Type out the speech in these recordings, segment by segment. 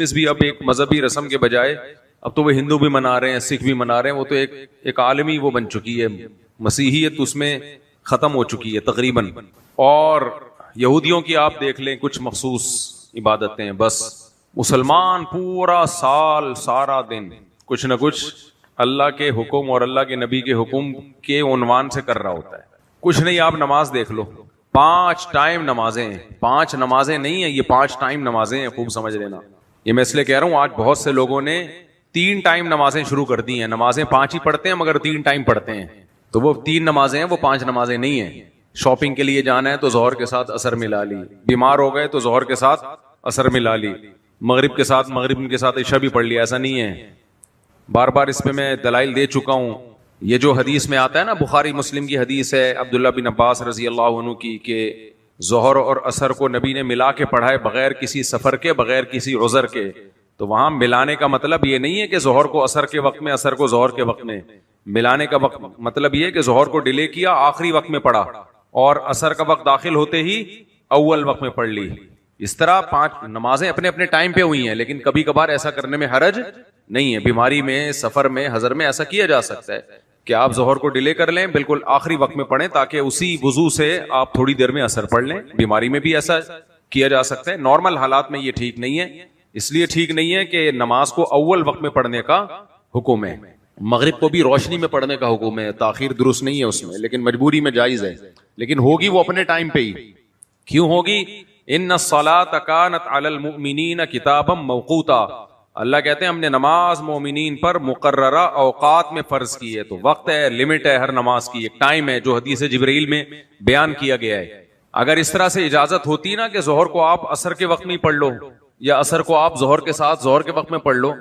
اس بھی اب ایک مذہبی رسم کے بجائے اب تو وہ ہندو بھی منا رہے ہیں، سکھ بھی منا رہے ہیں، وہ تو ایک عالمی وہ بن چکی ہے، مسیحیت اس میں ختم ہو چکی ہے تقریباً۔ اور یہودیوں کی آپ دیکھ لیں کچھ مخصوص عبادتیں، بس مسلمان پورا سال سارا دن کچھ نہ کچھ اللہ کے حکم اور اللہ کے نبی کے حکم کے عنوان سے کر رہا ہوتا ہے۔ کچھ نہیں، آپ نماز دیکھ لو، 5 ٹائم نمازیں ہیں، 5 نمازیں نہیں ہیں، یہ 5 ٹائم نمازیں ہیں، خوب سمجھ لینا۔ یہ میں اس لیے کہہ رہا ہوں آج بہت سے لوگوں نے 3 ٹائم نمازیں شروع کر دی ہیں، نمازیں 5 ہی پڑھتے ہیں مگر 3 ٹائم پڑھتے ہیں، تو وہ 3 نمازیں ہیں، وہ 5 نمازیں نہیں ہیں۔ شاپنگ کے لیے جانا ہے تو ظہر کے ساتھ عصر ملا لی، بیمار ہو گئے تو ظہر کے ساتھ عصر ملا لی، مغرب کے ساتھ عشاء بھی پڑھ لیا، ایسا نہیں ہے۔ بار بار اس پہ میں دلائل دے چکا ہوں۔ یہ جو حدیث میں آتا ہے نا، بخاری مسلم کی حدیث ہے عبداللہ بن عباس رضی اللہ عنہ کی، کہ ظہر اور عصر کو نبی نے ملا کے پڑھائے بغیر کسی سفر کے، بغیر کسی عذر کے۔ تو وہاں ملانے کا مطلب یہ نہیں ہے کہ ظہر کو عصر کے وقت میں، عصر کو ظہر کے وقت میں۔ ملانے کا وقت مطلب یہ ہے کہ ظہر کو ڈیلے کیا، آخری وقت میں پڑھا، اور عصر کا وقت داخل ہوتے ہی اول وقت میں پڑھ لی۔ اس طرح 5 نمازیں اپنے اپنے ٹائم پہ ہوئی ہیں، لیکن کبھی کبھار ایسا کرنے میں حرج نہیں ہے۔ بیماری میں، سفر میں، حضر میں ایسا کیا جا سکتا ہے کہ آپ ظہر کو ڈیلے کر لیں، بالکل آخری وقت میں پڑھیں، تاکہ اسی وضو سے آپ تھوڑی دیر میں عصر پڑھ لیں۔ بیماری میں بھی ایسا کیا جا سکتا ہے، نارمل حالات میں یہ ٹھیک نہیں ہے۔ اس لیے ٹھیک نہیں ہے کہ نماز کو اول وقت میں پڑھنے کا حکم ہے، مغرب کو بھی روشنی میں پڑھنے کا حکم ہے، تاخیر درست نہیں ہے اس میں، لیکن مجبوری میں جائز ہے، لیکن ہوگی وہ اپنے ٹائم پہ ہی۔ کیوں ہوگی؟ ان الصلاۃ کانت علی المؤمنین کتابا موقوتا، اللہ کہتے ہیں ہم نے نماز مومنین پر مقررہ اوقات میں فرض کی ہے، تو وقت ہے، لمٹ ہے ہر نماز کی، ایک ٹائم ہے جو حدیث جبرائیل میں بیان کیا گیا ہے۔ اگر اس طرح سے اجازت ہوتی نا کہ ظہر کو آپ عصر کے وقت میں پڑھ لو، یا عصر کو آپ ظہر کے ساتھ ظہر کے وقت میں پڑھ لو،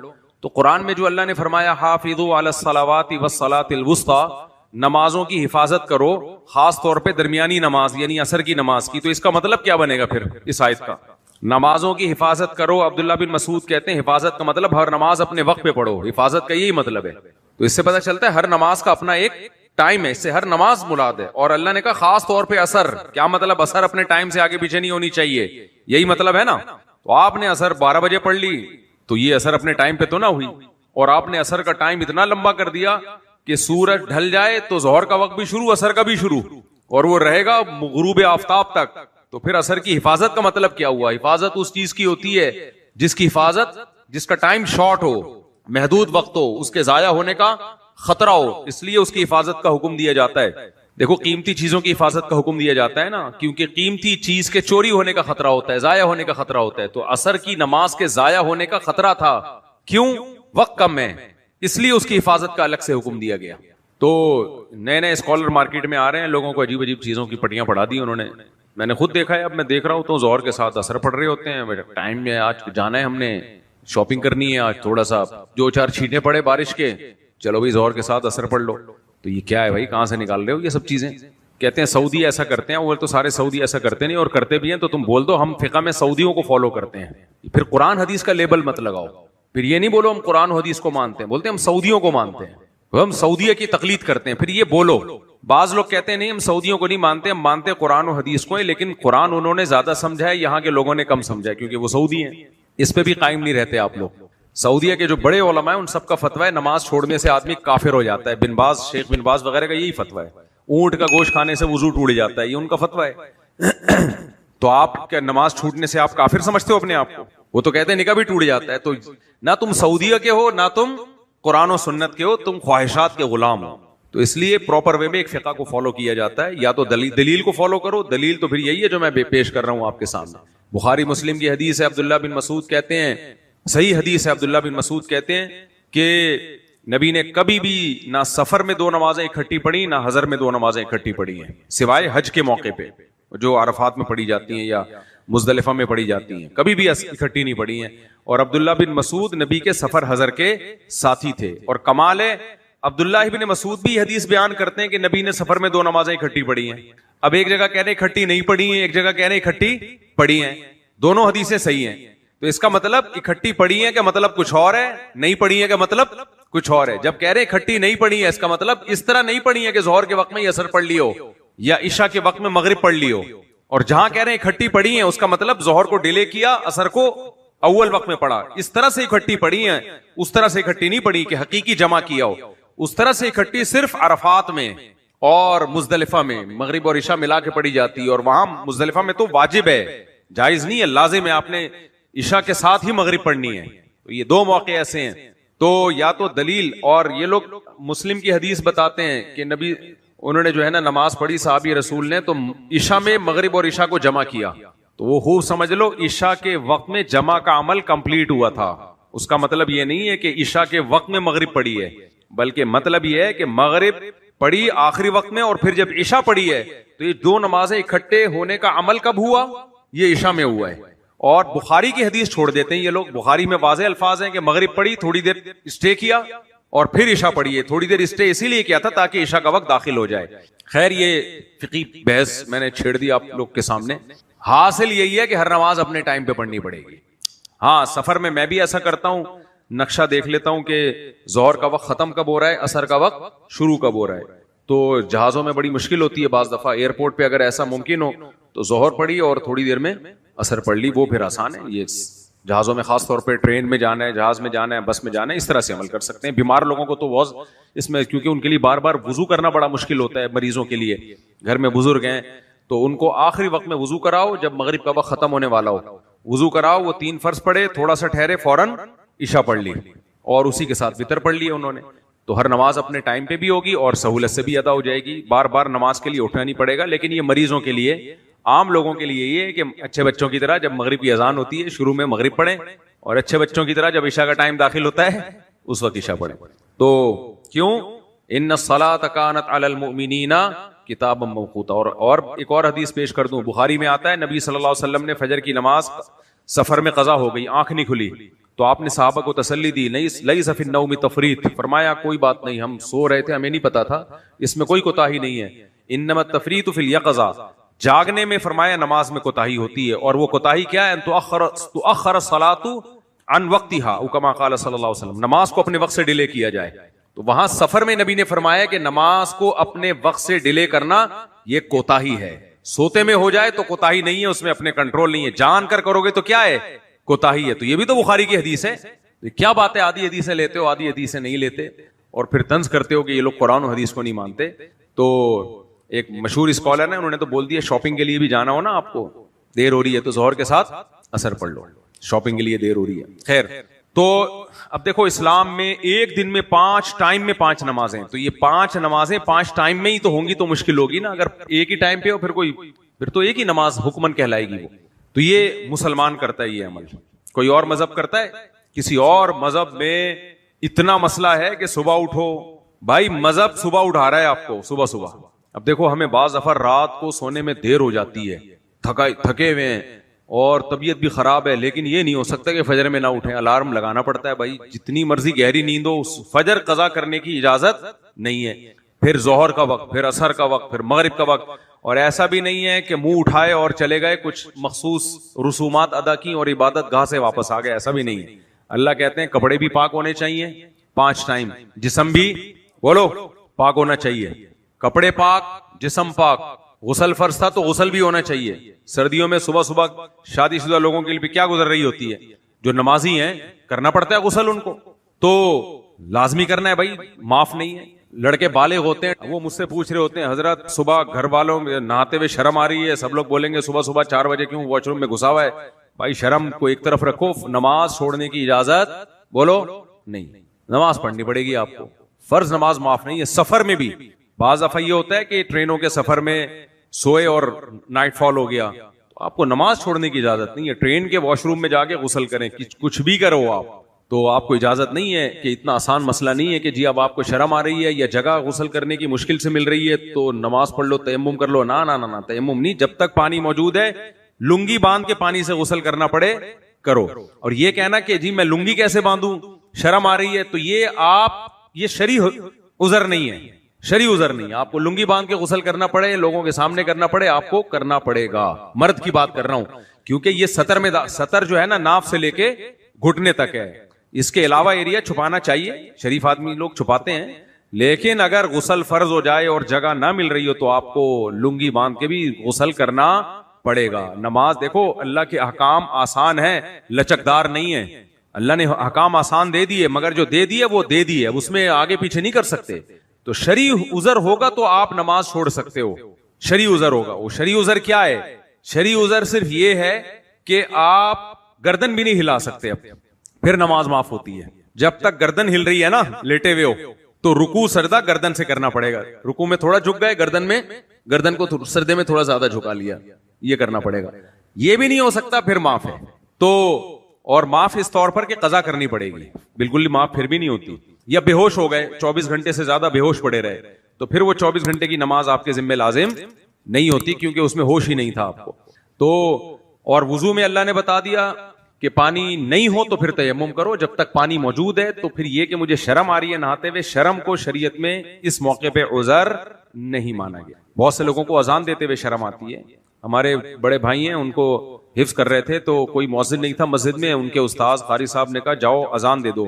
تو قرآن میں جو اللہ نے فرمایا حافظوا علی الصلوات والصلاۃ الوسطی، نمازوں کی حفاظت کرو، خاص طور پہ درمیانی نماز یعنی عصر کی نماز کی، تو اس کا مطلب کیا بنے گا پھر اس آیت کا؟ نمازوں کی حفاظت کرو، عبداللہ بن مسعود کہتے ہیں حفاظت کا مطلب ہر نماز اپنے وقت پہ پڑھو، حفاظت کا یہی مطلب ہے۔ تو اس سے پتہ چلتا ہے ہر نماز کا اپنا ایک ٹائم ہے، اس سے ہر نماز مراد ہے۔ اور اللہ نے کہا خاص طور پہ عصر، کیا مطلب؟ عصر اپنے ٹائم سے آگے پیچھے نہیں ہونی چاہیے، یہی مطلب ہے نا۔ تو آپ نے عصر 12 بجے پڑھ لی تو یہ عصر اپنے ٹائم پہ تو نہ ہوئی، اور آپ نے عصر کا ٹائم اتنا لمبا کر دیا کہ سورج ڈھل جائے تو ظہر کا وقت بھی شروع، عصر کا بھی شروع، اور وہ رہے گا غروب آفتاب تک، تو پھر عصر کی حفاظت کا مطلب کیا ہوا؟ حفاظت اس چیز کی ہوتی ہے جس کی حفاظت، جس کا ٹائم شارٹ ہو، محدود وقت ہو، اس کے ضائع ہونے کا خطرہ ہو، اس لیے اس کی حفاظت کا حکم دیا جاتا ہے۔ دیکھو قیمتی چیزوں کی حفاظت کا حکم دیا جاتا ہے نا، کیونکہ قیمتی چیز کے چوری ہونے کا خطرہ ہوتا ہے، ضائع ہونے کا خطرہ ہوتا ہے۔ تو عصر کی نماز کے ضائع ہونے کا خطرہ تھا، کیوں؟ وقت کم ہے، اس لیے اس کی حفاظت کا الگ سے حکم دیا گیا۔ تو نئے نئے اسکالر مارکیٹ میں آ رہے ہیں، لوگوں کو عجیب عجیب چیزوں کی پٹیاں پڑھا دی انہوں نے، میں نے خود دیکھا ہے، اب میں دیکھ رہا ہوں تو ظہر کے ساتھ عصر پڑھ رہے ہوتے ہیں، ٹائم میں آج جانا ہے، ہم نے شاپنگ کرنی ہے، آج تھوڑا سا 2-4 چھینٹے پڑے بارش کے، چلو بھائی ظہر کے ساتھ عصر پڑھ لو۔ تو یہ کیا ہے بھائی، کہاں سے نکال رہے ہو یہ سب چیزیں؟ کہتے ہیں سعودی ایسا کرتے ہیں، وہ تو سارے سعودی ایسا کرتے نہیں، اور کرتے بھی ہیں تو تم بول دو ہم فقہ میں سعودیوں کو فالو کرتے ہیں، پھر قرآن حدیث کا لیبل مت لگاؤ، پھر یہ نہیں بولو ہم قرآن حدیث کو مانتے ہیں، بولتے ہیں ہم سعودیوں کو مانتے ہیں، ہم سعودیہ کی تقلید کرتے ہیں، پھر یہ بولو۔ بعض لوگ کہتے ہیں نہیں ہم سعودیوں کو نہیں مانتے، ہم مانتے قرآن و حدیث کو، لیکن قرآن انہوں نے زیادہ سمجھا ہے، یہاں کے لوگوں نے کم سمجھا ہے، کیونکہ وہ سعودی ہیں۔ اس پہ بھی قائم نہیں رہتے آپ لوگ۔ سعودیہ کے جو بڑے علماء ہیں ان سب کا فتویٰ ہے نماز چھوڑنے سے آدمی کافر ہو جاتا ہے، بن باز، شیخ بن باز وغیرہ کا یہی فتویٰ ہے، اونٹ کا گوشت کھانے سے وضو ٹوٹ جاتا ہے، یہ ان کا فتویٰ ہے۔ تو آپ کیا نماز چھوٹنے سے آپ کافر سمجھتے ہو اپنے آپ کو؟ وہ تو کہتے ہیں نکاح بھی ٹوٹ جاتا ہے۔ تو نہ تم سعودیہ کے ہو، نہ تم قرآن و سنت کے ہو، تم خواہشات کے غلام ہو۔ تو اس لیے پراپر وے میں ایک فقہ کو فالو کیا جاتا ہے، یا تو دلیل کو فالو کرو، دلیل تو پھر یہی ہے جو میں پیش کر رہا ہوں آپ کے سامنے۔ بخاری مسلم کی حدیث ہے، عبداللہ بن مسعود کہتے ہیں، صحیح حدیث ہے، عبداللہ بن مسعود کہتے ہیں کہ نبی نے کبھی بھی نہ سفر میں 2 نمازیں اکٹھی پڑھی، نہ حضر میں 2 نمازیں اکٹھی پڑھی ہیں، سوائے حج کے موقع پہ جو عرفات میں پڑھی جاتی ہیں یا مزدلفہ میں پڑھی جاتی ہیں، کبھی بھی اکٹھی نہیں پڑھی ہیں۔ اور عبداللہ بن مسعود نبی کے سفر حضر کے ساتھی تھے، اور کمال ہے عبداللہ بن مسعود بھی حدیث بیان کرتے ہیں کہ نبی نے سفر میں 2 نمازیں اکٹھی پڑھی ہیں۔ اب ایک جگہ کہہ رہے اکٹھی نہیں پڑھی ہیں، ایک جگہ کہہ رہے اکٹھی پڑھی ہیں، دونوں حدیثیں صحیح ہیں۔ تو اس کا مطلب اکٹھی پڑھی ہیں کا مطلب کچھ اور ہے، نہیں پڑھی ہیں کا مطلب کچھ اور ہے۔ جب کہہ رہے اکٹھی نہیں پڑھی ہے، اس کا مطلب اس طرح نہیں پڑھی ہے کہ ظہر کے وقت میں عصر پڑھ لی ہو یا عشاء کے وقت میں مغرب پڑھ لی ہو، اور جہاں کہہ رہے ہیں اکٹھی پڑھی ہیں اس کا مطلب ظہر کو ڈیلے کیا، عصر کو اول وقت میں پڑھا, اس طرح سے اکٹھی پڑھی ہیں, اس طرح سے اکٹھی نہیں پڑھی کہ حقیقی جمع کیا ہو, اس طرح سے اکٹھی صرف عرفات میں اور مزدلفہ میں مغرب اور عشاء ملا کے پڑھی جاتی ہے. اور وہاں مزدلفہ میں تو واجب ہے, جائز نہیں ہے, لازم ہے, آپ نے عشاء کے ساتھ ہی مغرب پڑھنی ہے. تو یہ دو موقع ایسے ہیں. تو یا تو دلیل, اور یہ لوگ مسلم کی حدیث بتاتے ہیں کہ نبی انہوں نے جو ہے نا نماز پڑھی صحابی رسول نے, تو عشاء میں مغرب اور عشاء کو جمع کیا, تو وہ خوب سمجھ لو عشاء کے وقت میں جمع کا عمل کمپلیٹ ہوا تھا. اس کا مطلب یہ نہیں ہے کہ عشاء کے وقت میں مغرب پڑھی ہے, بلکہ مطلب یہ ہے کہ مغرب پڑھی آخری وقت میں, اور پھر جب عشاء پڑھی ہے تو یہ دو نمازیں اکٹھے ہونے کا عمل کب ہوا؟ یہ عشاء میں ہوا ہے. اور بخاری کی حدیث چھوڑ دیتے ہیں یہ لوگ. بخاری میں واضح الفاظ ہیں کہ مغرب پڑھی, تھوڑی دیر اسٹے کیا, اور پھر عشاء پڑھی ہے. تھوڑی دیر اسٹے اسی لیے کیا تھا تاکہ عشاء کا وقت داخل ہو جائے. خیر یہ فقی بحث میں نے چھیڑ دی آپ لوگ کے سامنے. حاصل یہی ہے کہ ہر نماز اپنے ٹائم پہ پڑھنی پڑے گی. ہاں سفر میں بھی ایسا کرتا ہوں, نقشہ دیکھ لیتا ہوں کہ ظہر کا وقت ختم کب ہو رہا ہے, عصر کا وقت شروع کب ہو رہا ہے. تو جہازوں میں بڑی مشکل ہوتی ہے بعض دفعہ. ایئرپورٹ پہ اگر ایسا ممکن ہو تو ظہر پڑھی اور تھوڑی دیر میں عصر پڑھ لی, وہ پھر آسان ہے. یہ جہازوں میں خاص طور پہ ٹرین میں جانا ہے, جہاز میں جانا ہے, بس میں جانا ہے, اس طرح سے عمل کر سکتے ہیں. بیمار لوگوں کو تو بہت اس میں, کیونکہ ان کے لیے بار بار وضو کرنا بڑا مشکل ہوتا ہے. مریضوں کے لیے, گھر میں بزرگ ہیں تو ان کو آخری وقت میں وضو کراؤ, جب مغرب کا وقت ختم ہونے والا ہو وضو کراؤ, وہ 3 فرض پڑھے, تھوڑا سا ٹھہرے, فوراً عشاء پڑھ لی, اور اسی کے ساتھ وتر پڑھ لی انہوں نے. تو ہر نماز اپنے ٹائم پہ بھی ہوگی اور سہولت سے بھی ادا ہو جائے گی. بار بار نماز کے لیے اٹھنا نہیں پڑے گا. لیکن یہ مریضوں کے لیے, عام لوگوں کے لیے یہ ہے کہ اچھے بچوں کی طرح جب مغرب کی اذان ہوتی ہے شروع میں مغرب پڑھیں, اور اچھے بچوں کی طرح جب عشاء کا ٹائم داخل ہوتا ہے اس وقت عشاء پڑھیں. تو کیوں؟ ان الصلاۃ کانت علی المؤمنین کتابا موقوتا. اور ایک اور حدیث پیش کر دوں, بخاری میں آتا ہے نبی صلی اللہ علیہ وسلم نے فجر کی نماز سفر میں قضا ہو گئی, آنکھ نہیں کھلی, تو آپ نے صحابہ کو تسلی دی, لیس فی النوم تفریط, فرمایا کوئی بات نہیں, ہم سو رہے تھے, ہمیں نہیں پتا تھا, اس میں کوئی کوتاہی نہیں ہے. انما التفریط فی الیقظہ, جاگنے میں فرمایا نماز میں کوتاہی ہوتی ہے. اور وہ کوتاہی کیا ہے؟ ان تؤخر الصلاۃ عن وقتها, او کما قال صلی اللہ علیہ وسلم, نماز کو اپنے وقت سے ڈیلے کیا جائے. تو وہاں سفر میں نبی نے فرمایا کہ نماز کو اپنے وقت سے ڈیلے کرنا یہ کوتاہی ہے. سوتے میں ہو جائے تو کوتاہی نہیں ہے, اس میں اپنے کنٹرول نہیں ہے. جان کر کرو گے تو کیا ہے؟ کوتاہی ہے. تو یہ بھی تو بخاری کی حدیث ہے. کیا بات ہے, آدھی حدیثیں لیتے ہو, آدھی حدیثیں نہیں لیتے, اور پھر طنز کرتے ہو کہ یہ لوگ قرآن و حدیث کو نہیں مانتے. تو ایک مشہور اسکالر نے, انہوں نے تو بول دیا شاپنگ کے لیے بھی جانا ہو نا آپ کو, دیر ہو رھی ہے تو ظہر کے ساتھ عصر پڑھ لو, شاپنگ کے لیے دیر ہو رہی ہے. خیر, تو اب دیکھو اسلام میں ایک دن میں 5 ٹائم میں 5 نمازیں, تو یہ 5 نمازیں 5 ٹائم میں ہی تو ہوں گی, تو مشکل ہوگی نا اگر ایک ہی ٹائم پہ ہو, پھر تو ایک ہی نماز حکمن کہلائے گی وہ. تو یہ مسلمان کرتا ہے یہ عمل. کوئی اور مذہب کرتا ہے؟ کسی اور مذہب میں اتنا مسئلہ ہے کہ صبح اٹھو, بھائی مذہب صبح اٹھا رہا ہے آپ کو صبح صبح. اب دیکھو ہمیں بعض دفعہ رات کو سونے میں دیر ہو جاتی ہے, تھکے ہوئے ہیں اور طبیعت بھی خراب ہے, لیکن یہ نہیں ہو سکتا کہ فجر میں نہ اٹھیں, الارم لگانا پڑتا ہے. بھائی جتنی مرضی گہری نیند ہو, فجر قضا کرنے کی اجازت نہیں ہے. پھر ظہر کا وقت, پھر عصر کا وقت, پھر مغرب کا وقت. اور ایسا بھی نہیں ہے کہ منہ اٹھائے اور چلے گئے, کچھ مخصوص رسومات ادا کی اور عبادت گاہ سے واپس آ گئے, ایسا بھی نہیں ہے. اللہ کہتے ہیں کپڑے بھی پاک ہونے چاہیے 5 ٹائم, جسم بھی بولو پاک ہونا چاہیے. کپڑے پاک, جسم پاک. غسل فرض تھا تو غسل بھی ہونا چاہیے. سردیوں میں صبح صبح شادی شدہ لوگوں کے لیے کیا گزر رہی ہوتی ہے, جو نمازی ہیں کرنا پڑتا ہے غسل, ان کو تو لازمی کرنا ہے بھائی, معاف نہیں ہے. لڑکے بالغ ہوتے ہیں, وہ مجھ سے پوچھ رہے ہوتے ہیں حضرت صبح گھر والوں میں نہاتے ہوئے شرم آ رہی ہے, سب لوگ بولیں گے صبح صبح 4 بجے کیوں واش روم میں گھسا ہوا ہے. بھائی شرم کو ایک طرف رکھو, نماز چھوڑنے کی اجازت بولو نہیں, نماز پڑھنی پڑے گی آپ کو. فرض نماز معاف نہیں ہے. سفر میں بھی بعض دفعہ یہ ہوتا ہے کہ ٹرینوں کے سفر میں سوئے اور نائٹ فال ہو گیا, تو آپ کو نماز چھوڑنے کی اجازت نہیں ہے. ٹرین کے واش روم میں جا کے غسل کریں, کچھ بھی کرو آپ, تو آپ کو اجازت نہیں ہے. کہ اتنا آسان مسئلہ نہیں ہے کہ جی اب آپ کو شرم آ رہی ہے یا جگہ غسل کرنے کی مشکل سے مل رہی ہے تو نماز پڑھ لو, تیمم کر لو. نہ نہ نہ, تیمم نہیں, جب تک پانی موجود ہے لنگی باندھ کے پانی سے غسل کرنا پڑے کرو. اور یہ کہنا کہ جی میں لنگی کیسے باندھوں, شرم آ رہی ہے, تو یہ شرعی عذر نہیں ہے, شرعی عذر نہیں. آپ کو لنگی باندھ کے غسل کرنا پڑے, لوگوں کے سامنے کرنا پڑے, آپ کو کرنا پڑے گا. مرد کی بات کر رہا ہوں, کیونکہ یہ سطر جو ہے نا ناف سے لے کے گھٹنے تک ہے. اس کے علاوہ ایریا چھپانا چاہیے, شریف آدمی لوگ چھپاتے ہیں, لیکن اگر غسل فرض ہو جائے اور جگہ نہ مل رہی ہو تو آپ کو لنگی باندھ کے بھی غسل کرنا پڑے گا. نماز دیکھو اللہ کے احکام آسان ہیں, لچکدار نہیں ہے. اللہ نے احکام آسان دے دیے, مگر جو دے دیے وہ دے دیے, اس میں آگے پیچھے نہیں کر سکتے. تو شرعی عذر ہوگا تو آپ نماز چھوڑ سکتے ہو, شرعی عذر ہوگا. وہ شرعی عذر کیا ہے؟ شرعی عذر صرف یہ ہے کہ آپ گردن بھی نہیں ہلا سکتے, اب پھر نماز معاف ہوتی ہے. جب تک گردن ہل رہی ہے نا, لیٹے ہوئے ہو, تو رکوع سجدہ گردن سے کرنا پڑے گا. رکوع میں تھوڑا جھک گئے, گردن کو سجدے میں تھوڑا زیادہ جھکا لیا, یہ کرنا پڑے گا. یہ بھی نہیں ہو سکتا, پھر معاف ہے. تو اور معاف اس طور پر کہ قضا کرنی پڑے گی, بالکل معاف پھر بھی نہیں ہوتی. یا بے ہوش ہو گئے, 24 گھنٹے سے زیادہ بے ہوش پڑے رہے, تو پھر وہ 24 گھنٹے کی نماز آپ کے ذمہ لازم نہیں ہوتی, کیونکہ اس میں ہوش ہی نہیں تھا آپ کو. تو اور وضو میں اللہ نے بتا دیا کہ پانی نہیں ہو تو پھر تیمم کرو. جب تک پانی موجود ہے تو پھر یہ کہ مجھے شرم آ رہی ہے نہاتے ہوئے, شرم کو شریعت میں اس موقع پہ عذر نہیں مانا گیا. بہت سے لوگوں کو اذان دیتے ہوئے شرم آتی ہے. ہمارے بڑے بھائی ہیں, ان کو حفظ کر رہے تھے, تو کوئی مؤذن نہیں تھا مسجد میں, ان کے استاذ قاری صاحب نے کہا جاؤ اذان دے دو.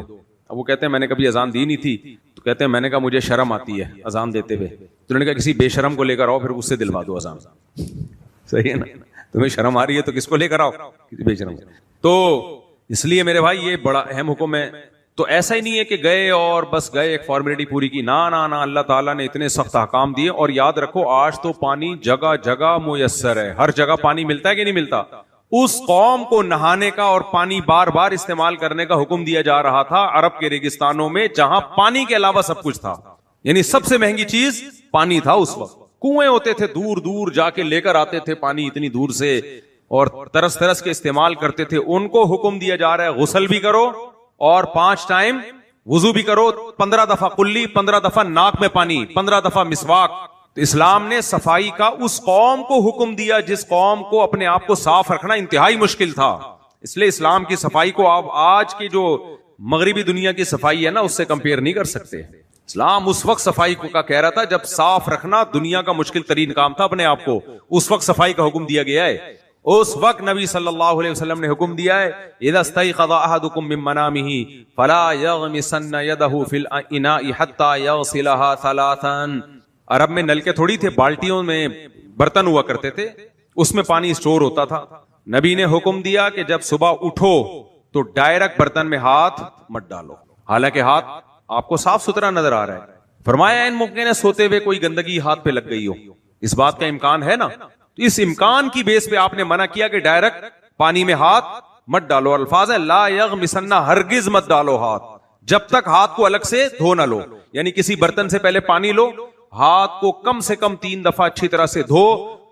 اب وہ کہتے ہیں میں نے کبھی اذان دی نہیں تھی, تو کہتے ہیں میں نے کہا مجھے شرم آتی ہے اذان دیتے ہوئے. تو انہوں نے کہا کسی بے شرم کو لے کر آؤ, پھر اس سے دلوا دو اذان. صحیح ہے نا, تمہیں شرم آ رہی ہے تو کس کو لے کر آؤ, کسی بے شرم. تو اس لیے میرے بھائی یہ بڑا اہم حکم ہے. تو ایسا ہی نہیں ہے کہ گئے اور بس گئے, ایک فارمیلٹی پوری کی. نا نا نا, اللہ تعالیٰ نے اتنے سخت احکام دیے. اور یاد رکھو آج تو پانی جگہ جگہ میسر ہے, ہر جگہ پانی ملتا ہے کہ نہیں ملتا. اس قوم کو نہانے کا اور پانی بار بار استعمال کرنے کا حکم دیا جا رہا تھا عرب کے ریگستانوں میں, جہاں پانی کے علاوہ سب کچھ تھا. یعنی سب سے مہنگی چیز پانی تھا اس وقت. کنویں ہوتے تھے, دور دور جا کے لے کر آتے تھے پانی اتنی دور سے, اور ترس ترس کے استعمال کرتے تھے. ان کو حکم دیا جا رہا ہے غسل بھی کرو اور 5 ٹائم وضو بھی کرو, 15 دفعہ کلی, 15 دفعہ ناک میں پانی, 15 دفعہ مسواک. تو اسلام نے صفائی کا اس قوم کو حکم دیا جس قوم کو اپنے آپ کو صاف رکھنا انتہائی مشکل تھا. اس لیے اسلام کی صفائی کو آپ آج کی جو مغربی دنیا کی صفائی ہے نا, اس سے کمپیئر نہیں کر سکتے. اسلام اس وقت صفائی کو کہہ رہا تھا جب صاف رکھنا دنیا کا مشکل ترین کام تھا اپنے آپ کو, اس وقت صفائی کا حکم دیا گیا ہے. اس وقت نبی صلی اللہ علیہ وسلم نے حکم دیا ہے اذا استيقظ احدكم من منامه فلا يغمسن يده في الاناء حتى يغسلها 3. عرب میں نلکے تھوڑی تھے, بالٹیوں میں برتن ہوا کرتے تھے, اس میں پانی اسٹور ہوتا تھا. نبی نے حکم دیا کہ جب صبح اٹھو تو ڈائریکٹ برتن میں ہاتھ مت ڈالو, حالانکہ ہاتھ آپ کو صاف ستھرا نظر آ رہا ہے. فرمایا ان ممکن ہے سوتے ہوئے کوئی گندگی ہاتھ پہ لگ گئی ہو, اس بات کا امکان ہے نا. تو اس امکان کی بیس پہ آپ نے منع کیا کہ ڈائریکٹ پانی میں ہاتھ مت ڈالو. الفاظ ہے لا یغمسن, ہرگز مت ڈالو ہاتھ جب تک ہاتھ کو الگ سے دھو نہ لو. یعنی کسی برتن سے پہلے پانی لو, ہاتھ کو کم سے کم 3 دفعہ اچھی طرح سے دھو,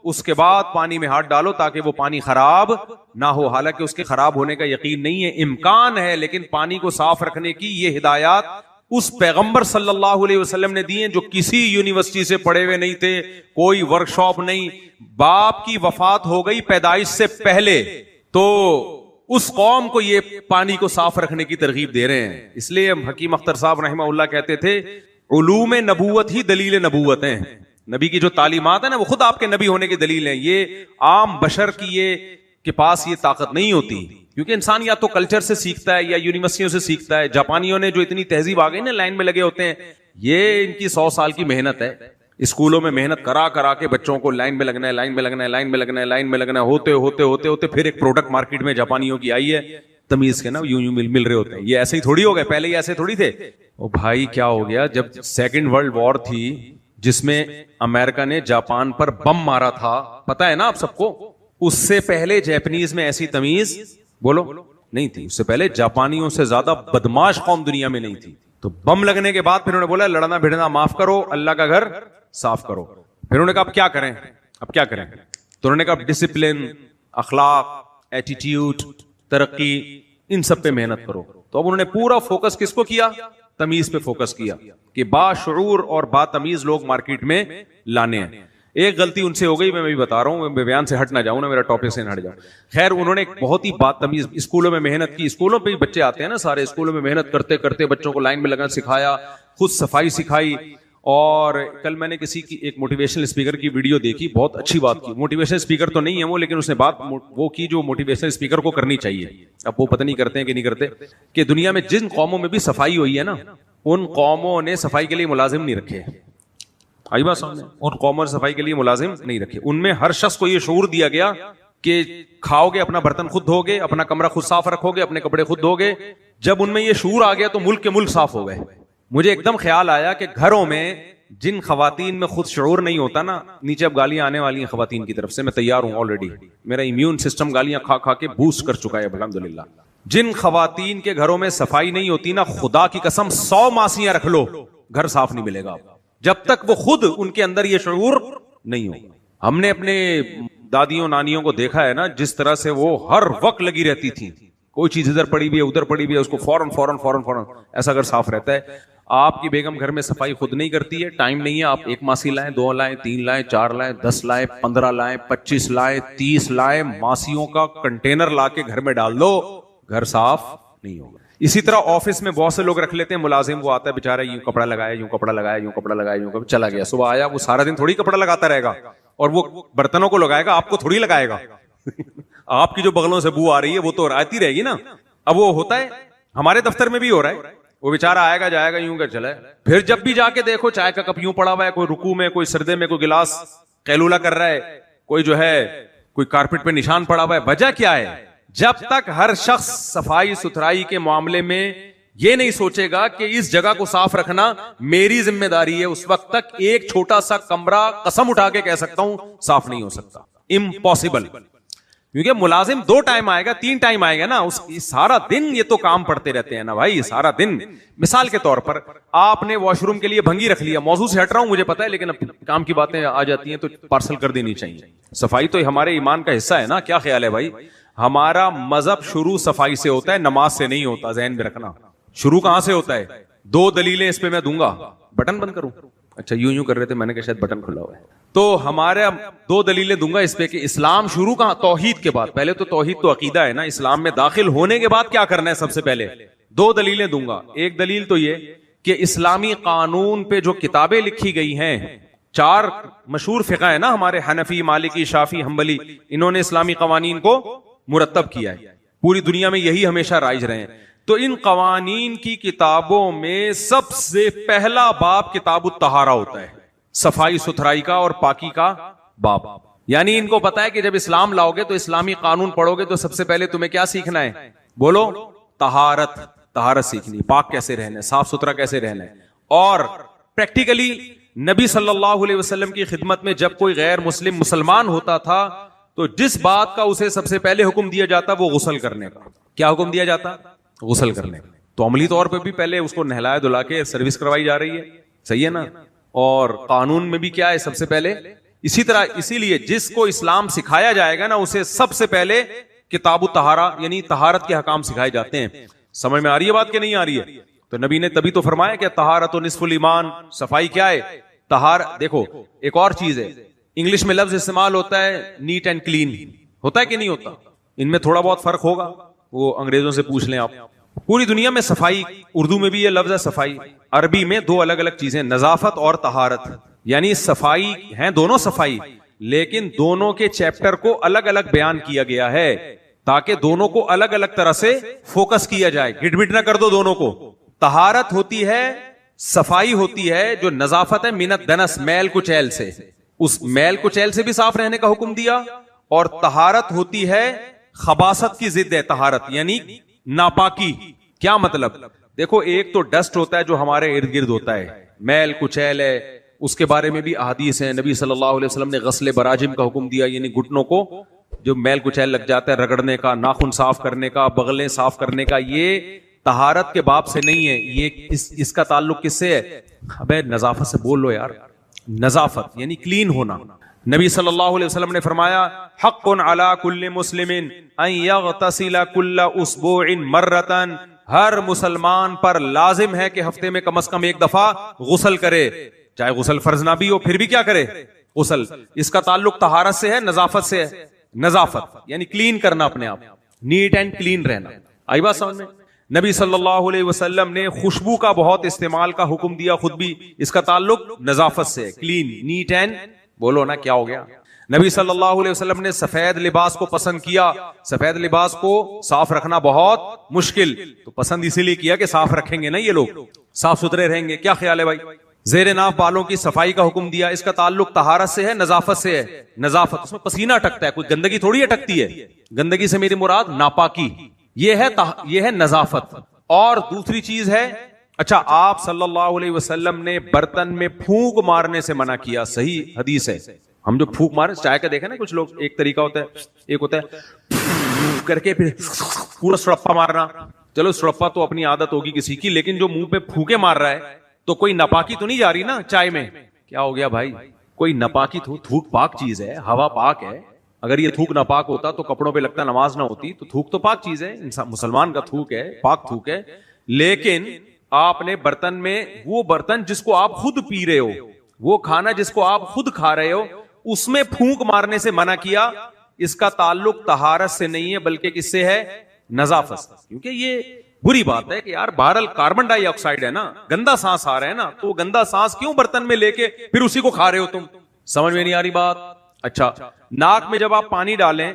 اس کے بعد پانی میں ہاتھ ڈالو تاکہ وہ پانی خراب نہ ہو. حالانکہ اس کے خراب ہونے کا یقین نہیں ہے, امکان ہے, لیکن پانی کو صاف رکھنے کی یہ ہدایات اس پیغمبر صلی اللہ علیہ وسلم نے دی ہیں جو کسی یونیورسٹی سے پڑھے ہوئے نہیں تھے, کوئی ورکشاپ نہیں. باپ کی وفات ہو گئی پیدائش سے پہلے, تو اس قوم کو یہ پانی کو صاف رکھنے کی ترغیب دے رہے ہیں. اس لیے حکیم اختر صاحب رحمہ اللہ کہتے تھے علوم نبوت ہی دلیل نبوت ہیں. نبی کی جو تعلیمات ہیں نا وہ خود آپ کے نبی ہونے کی دلیل ہیں. یہ عام بشر کی یہ کے پاس یہ طاقت نہیں ہوتی, کیونکہ انسان یا تو کلچر سے سیکھتا ہے یا یونیورسٹیوں سے سیکھتا ہے. جاپانیوں نے جو اتنی تہذیب آ گئی نا, لائن میں لگے ہوتے ہیں, یہ ان کی 100 سال کی محنت ہے. اسکولوں میں محنت کرا کرا کے بچوں کو لائن میں لگنا ہے, لائن میں لگنا ہے, لائن میں لگنا ہے, لائن میں لگنا ہے, ہوتے ہوتے ہوتے ہوتے پھر ایک پروڈکٹ مارکیٹ میں جاپانیوں کی آئی ہے تمیز کے نا, یوں یوں مل رہے ہوتے ہیں. یہ ایسے ہی تھوڑی ہو گئے, پہلے ہی ایسے تھوڑی تھے. او بھائی کیا ہو گیا, جب سیکنڈ ورلڈ وار تھی جس میں امریکہ نے جاپان پر بم مارا تھا, پتا ہے نا آپ سب کو, اس سے پہلے جاپنیز میں ایسی تمیز بولو نہیں تھی. اس سے پہلے جاپانیوں سے زیادہ بدماش قوم دنیا میں نہیں تھی. تو بم لگنے کے بعد پھر انہوں نے بولا لڑنا بھیڑنا معاف کرو, اللہ کا گھر صاف کرو. پھر انہوں نے کہا اب کیا کریں, اب کیا کریں. تو انہوں نے کہا ڈسپلن, اخلاق, ایٹیٹیوڈ, ترقی, ان سب پہ محنت کرو. تو اب انہوں نے پورا فوکس کس کو کیا, تمیز پہ فوکس کیا کہ باشعور اور با تمیز لوگ مارکیٹ میں لانے ہیں. ایک غلطی ان سے ہو گئی, میں بھی بتا رہا ہوں, میں بیان سے ہٹ نہ جاؤں نا, میرا ٹاپک سے نہ ہٹ جاؤں. خیر انہوں نے ایک بہت ہی بات تمیز, اسکولوں میں محنت کی, اسکولوں پہ ہی بچے آتے ہیں نا سارے, اسکولوں میں محنت کرتے کرتے بچوں کو لائن میں لگنا سکھایا, خود صفائی سکھائی. اور کل میں نے کسی کی ایک موٹیویشنل اسپیکر کی ویڈیو دیکھی, بہت اچھی بات کی. موٹیویشنل اسپیکر تو نہیں ہے وہ, لیکن اس نے بات وہ کی جو موٹیویشنل اسپیکر کو کرنی چاہیے. اب وہ پتہ نہیں کرتے ہیں کہ نہیں کرتے, کہ دنیا میں جن قوموں میں بھی صفائی ہوئی ہے نا, ان قوموں نے صفائی کے لیے ملازم نہیں رکھے. آئی بات سامنے. اور قوموں نے صفائی کے لیے ملازم نہیں رکھے. ان میں ہر شخص کو یہ شعور دیا گیا کہ کھاؤ گے اپنا برتن خود دھو گے, اپنا کمرہ خود صاف رکھو گے, اپنے کپڑے خود دھو گے. جب ان میں یہ شعور آ گیا تو ملک کے ملک صاف ہو گئے. مجھے ایک دم خیال آیا کہ گھروں میں جن خواتین میں خود شعور نہیں ہوتا نا, نیچے اب گالیاں آنے والی ہیں خواتین کی طرف سے, میں تیار ہوں آلریڈی, میرا امیون سسٹم گالیاں کھا کھا کے بوسٹ کر چکا ہے الحمدللہ. جن خواتین کے گھروں میں صفائی نہیں ہوتی نا, خدا کی قسم 100 ماسیاں رکھ لو, گھر صاف نہیں ملے گا جب تک وہ خود ان کے اندر یہ شعور نہیں ہو. ہم نے اپنے دادیوں نانیوں کو دیکھا ہے نا, جس طرح سے وہ ہر وقت لگی رہتی تھی, کوئی چیز ادھر پڑی بھی ہے ادھر پڑی بھی ہے, اس کو فوراً ایسا اگر صاف رہتا ہے. آپ کی بیگم گھر میں صفائی خود نہیں کرتی ہے, ٹائم نہیں ہے, آپ 1 ماسی لائیں, 2 لائیں, 3 لائیں, 4 لائیں, 10 لائیں, 15 لائیں, 25 لائیں, 30 لائیں, ماسیوں کا کنٹینر لا کے گھر میں ڈال دو, گھر صاف نہیں ہوگا. اسی طرح آفس میں بہت سے لوگ رکھ لیتے ہیں ملازم, وہ آتا ہے بیچارہ, یوں کپڑا لگایا, یوں کپڑا لگایا, یوں کپڑا لگایا, یوں چلا گیا, صبح آیا, وہ سارا دن تھوڑی کپڑا لگاتا رہے گا, اور وہ برتنوں کو لگائے گا, آپ کو تھوڑی لگائے گا. آپ کی جو بغلوں سے بو آ رہی ہے وہ تو آتی رہے گی نا. اب وہ ہوتا ہے, ہمارے دفتر میں بھی ہو رہا ہے, وہ بیچارہ آئے گا جائے گا یوں کر چلا ہے, پھر جب بھی جا کے دیکھو چائے کا کپ یوں پڑا ہوا ہے, کوئی رکوع میں, کوئی سردے میں, کوئی گلاس قیلولہ کر رہا ہے, کوئی جو ہے کوئی کارپٹ پہ نشان پڑا ہوا ہے. وجہ کیا ہے؟ جب تک ہر شخص صفائی ستھرائی کے معاملے میں یہ نہیں سوچے گا کہ اس جگہ کو صاف رکھنا میری ذمہ داری ہے, اس وقت تک ایک چھوٹا سا کمرہ قسم اٹھا کے کہہ سکتا ہوں صاف نہیں ہو سکتا. امپاسبل. کیونکہ ملازم 2 ٹائم آئے گا, 3 ٹائم آئے گا نا, اس سارا دن یہ تو کام پڑتے رہتے ہیں نا بھائی, سارا دن. مثال کے طور پر آپ نے واش روم کے لیے بھنگی رکھ لیا, موضوع سے ہٹ رہا ہوں مجھے پتا ہے, لیکن اب کام کی باتیں آ جاتی ہیں تو پارسل کر دینی چاہیے. صفائی تو ہمارے ایمان کا حصہ ہے نا, کیا خیال ہے بھائی؟ ہمارا مذہب شروع صفائی سے ہوتا ہے, نماز سے نہیں ہوتا, ذہن میں رکھنا. شروع کہاں سے ہوتا ہے؟ 2 دلیلیں اس پہ میں دوں گا. بٹن بند کروں؟ اچھا یوں کر رہے تھے, میں نے کہا شاید بٹن کھلا ہوا ہے. تو ہمارے 2 دلیلیں دوں گا اس پہ کہ اسلام شروع کہاں, توحید کے بعد. پہلے تو توحید تو عقیدہ ہے نا, اسلام میں داخل ہونے کے بعد کیا کرنا ہے سب سے پہلے. 2 دلیلیں دوں گا. ایک دلیل تو یہ کہ اسلامی قانون پہ جو کتابیں لکھی گئی ہیں, 4 مشہور فقہ ہے نا ہمارے, حنفی, مالکی, شافعی, حنبلی, انہوں نے اسلامی قوانین کو مرتب کیا ہے. پوری دنیا میں یہی ہمیشہ رائج رہے ہیں. تو ان قوانین کی کتابوں میں سب سے پہلا باب کتاب الطہارہ ہوتا ہے, صفائی ستھرائی کا اور پاکی کا باب. یعنی ان کو پتا ہے کہ جب اسلام لاؤ گے تو اسلامی قانون پڑھو گے تو سب سے پہلے تمہیں کیا سیکھنا ہے؟ بولو, طہارت سیکھنی, پاک کیسے رہنا ہے, صاف ستھرا کیسے رہنا ہے. اور پریکٹیکلی نبی صلی اللہ علیہ وسلم کی خدمت میں جب کوئی غیر مسلم مسلمان ہوتا تھا تو جس بات کا اسے سب سے پہلے حکم دیا جاتا وہ غسل کرنے کا. کیا حکم دیا جاتا؟ غسل کرنے کا. تو عملی طور پہ بھی پہلے اس کو نہلایا دھلا کے سروس کروائی جا رہی ہے, صحیح ہے نا. اور قانون میں بھی کیا ہے سب سے پہلے اسی طرح. اسی لیے جس کو اسلام سکھایا جائے گا نا اسے سب سے پہلے کتاب الطہارہ یعنی طہارت کے حکام سکھائے جاتے ہیں. سمجھ میں آ رہی ہے بات کہ نہیں آ رہی ہے؟ تو نبی نے تبھی تو فرمایا کہ طہارت نصف الایمان, صفائی کیا ہے؟ دیکھو ایک اور چیز ہے, انگلش میں لفظ استعمال ہوتا ہے نیٹ اینڈ کلین, ہوتا ہے کہ نہیں ہوتا؟ ان میں تھوڑا بہت فرق ہوگا, وہ انگریزوں سے پوچھ لیں آپ. پوری دنیا میں صفائی, اردو میں بھی یہ لفظ ہے صفائی, عربی میں 2 الگ الگ چیزیں, نظافت اور طہارت. یعنی صفائی ہیں دونوں صفائی, لیکن دونوں کے چیپٹر کو الگ الگ بیان کیا گیا ہے تاکہ دونوں کو الگ الگ طرح سے فوکس کیا جائے, گٹ بٹ نہ کر دو دونوں کو. طہارت ہوتی ہے, صفائی ہوتی ہے جو نظافت ہے, منت دنس, میل کچیل سے, اس میل کچیل سے بھی صاف رہنے کا حکم دیا. اور طہارت ہوتی ہے خباثت کی ضد ہے طہارت, یعنی ناپاکی. کیا مطلب؟ دیکھو ایک تو ڈسٹ ہوتا ہے جو ہمارے ارد گرد ہوتا ہے, میل کچیل ہے, اس کے بارے میں بھی احادیث ہیں. نبی صلی اللہ علیہ وسلم نے غسل براجم کا حکم دیا, یعنی گھٹنوں کو جو میل کچیل لگ جاتا ہے رگڑنے کا, ناخن صاف کرنے کا, بغلیں صاف کرنے کا. یہ طہارت کے باب سے نہیں ہے, یہ اس کا تعلق کس سے ہے؟ ابے نظافت سے بول لو یار. نظافت یعنی کلین ہونا. نبی صلی اللہ علیہ وسلم نے فرمایا حق علی کل مسلم ان یغتسل کل اسبوع مرۃ, ہر مسلمان پر لازم ہے کہ ہفتے میں کم از کم 1 دفعہ غسل کرے, چاہے غسل فرض نہ بھی ہو پھر بھی کیا کرے؟ غسل. اس کا تعلق طہارت سے ہے, نظافت سے ہے. نظافت یعنی کلین کرنا اپنے آپ, نیٹ اینڈ کلین رہنا. آئی بات سمجھ میں؟ نبی صلی اللہ علیہ وسلم نے خوشبو کا بہت استعمال کا حکم دیا خود بھی, اس کا تعلق نظافت سے, کلین, نیٹ اینڈ. بولو نا کیا ہو گیا؟ نبی صلی اللہ علیہ وسلم نے سفید لباس کو پسند کیا. سفید لباس کو صاف رکھنا بہت مشکل, تو پسند اسی لیے کیا کہ صاف رکھیں گے نا یہ لوگ, صاف ستھرے رہیں گے. کیا خیال ہے بھائی؟ زیر ناف بالوں کی صفائی کا حکم دیا. اس کا تعلق طہارت سے ہے نظافت سے ہے. نظافت, اس میں پسینہ اٹکتا ہے, کوئی گندگی تھوڑی اٹکتی ہے. گندگی سے میری مراد ناپاکی, یہ ہے نظافت. اور دوسری چیز ہے, اچھا آپ صلی اللہ علیہ وسلم نے برتن میں پھونک مارنے سے منع کیا, صحیح حدیث ہے. ہم جو پھونک مارے چائے کا دیکھیں نا, کچھ لوگ ایک طریقہ ہوتا ہے, ایک ہوتا ہے کر کے پھر پورا سڑپا مارنا. چلو سڑپا تو اپنی عادت ہوگی کسی کی, لیکن جو منہ پہ پھونکے مار رہا ہے تو کوئی ناپاکی تو نہیں جا رہی نا چائے میں. کیا ہو گیا بھائی, کوئی ناپاکی, تھوک پاک چیز ہے, ہوا پاک ہے. اگر یہ تھوک ناپاک ہوتا تو کپڑوں پہ لگتا نماز نہ ہوتی. تو تھوک تو پاک چیز ہے, مسلمان کا تھوک ہے, پاک تھوک ہے. لیکن آپ نے برتن میں, وہ برتن جس کو آپ خود پی رہے ہو, وہ کھانا جس کو آپ خود کھا رہے ہو, اس میں پھونک مارنے سے منع کیا. اس کا تعلق طہارت سے نہیں ہے بلکہ کس سے ہے, نظافت سے. کیونکہ یہ بری بات ہے کہ یار بہرحال کاربن ڈائی آکسائڈ ہے نا, گندا سانس آ رہا ہے نا, تو گندا سانس کیوں برتن میں لے کے پھر اسی کو کھا رہے ہو تم. سمجھ میں نہیں آ رہی بات. اچھا, ناک میں جب آپ پانی ڈالیں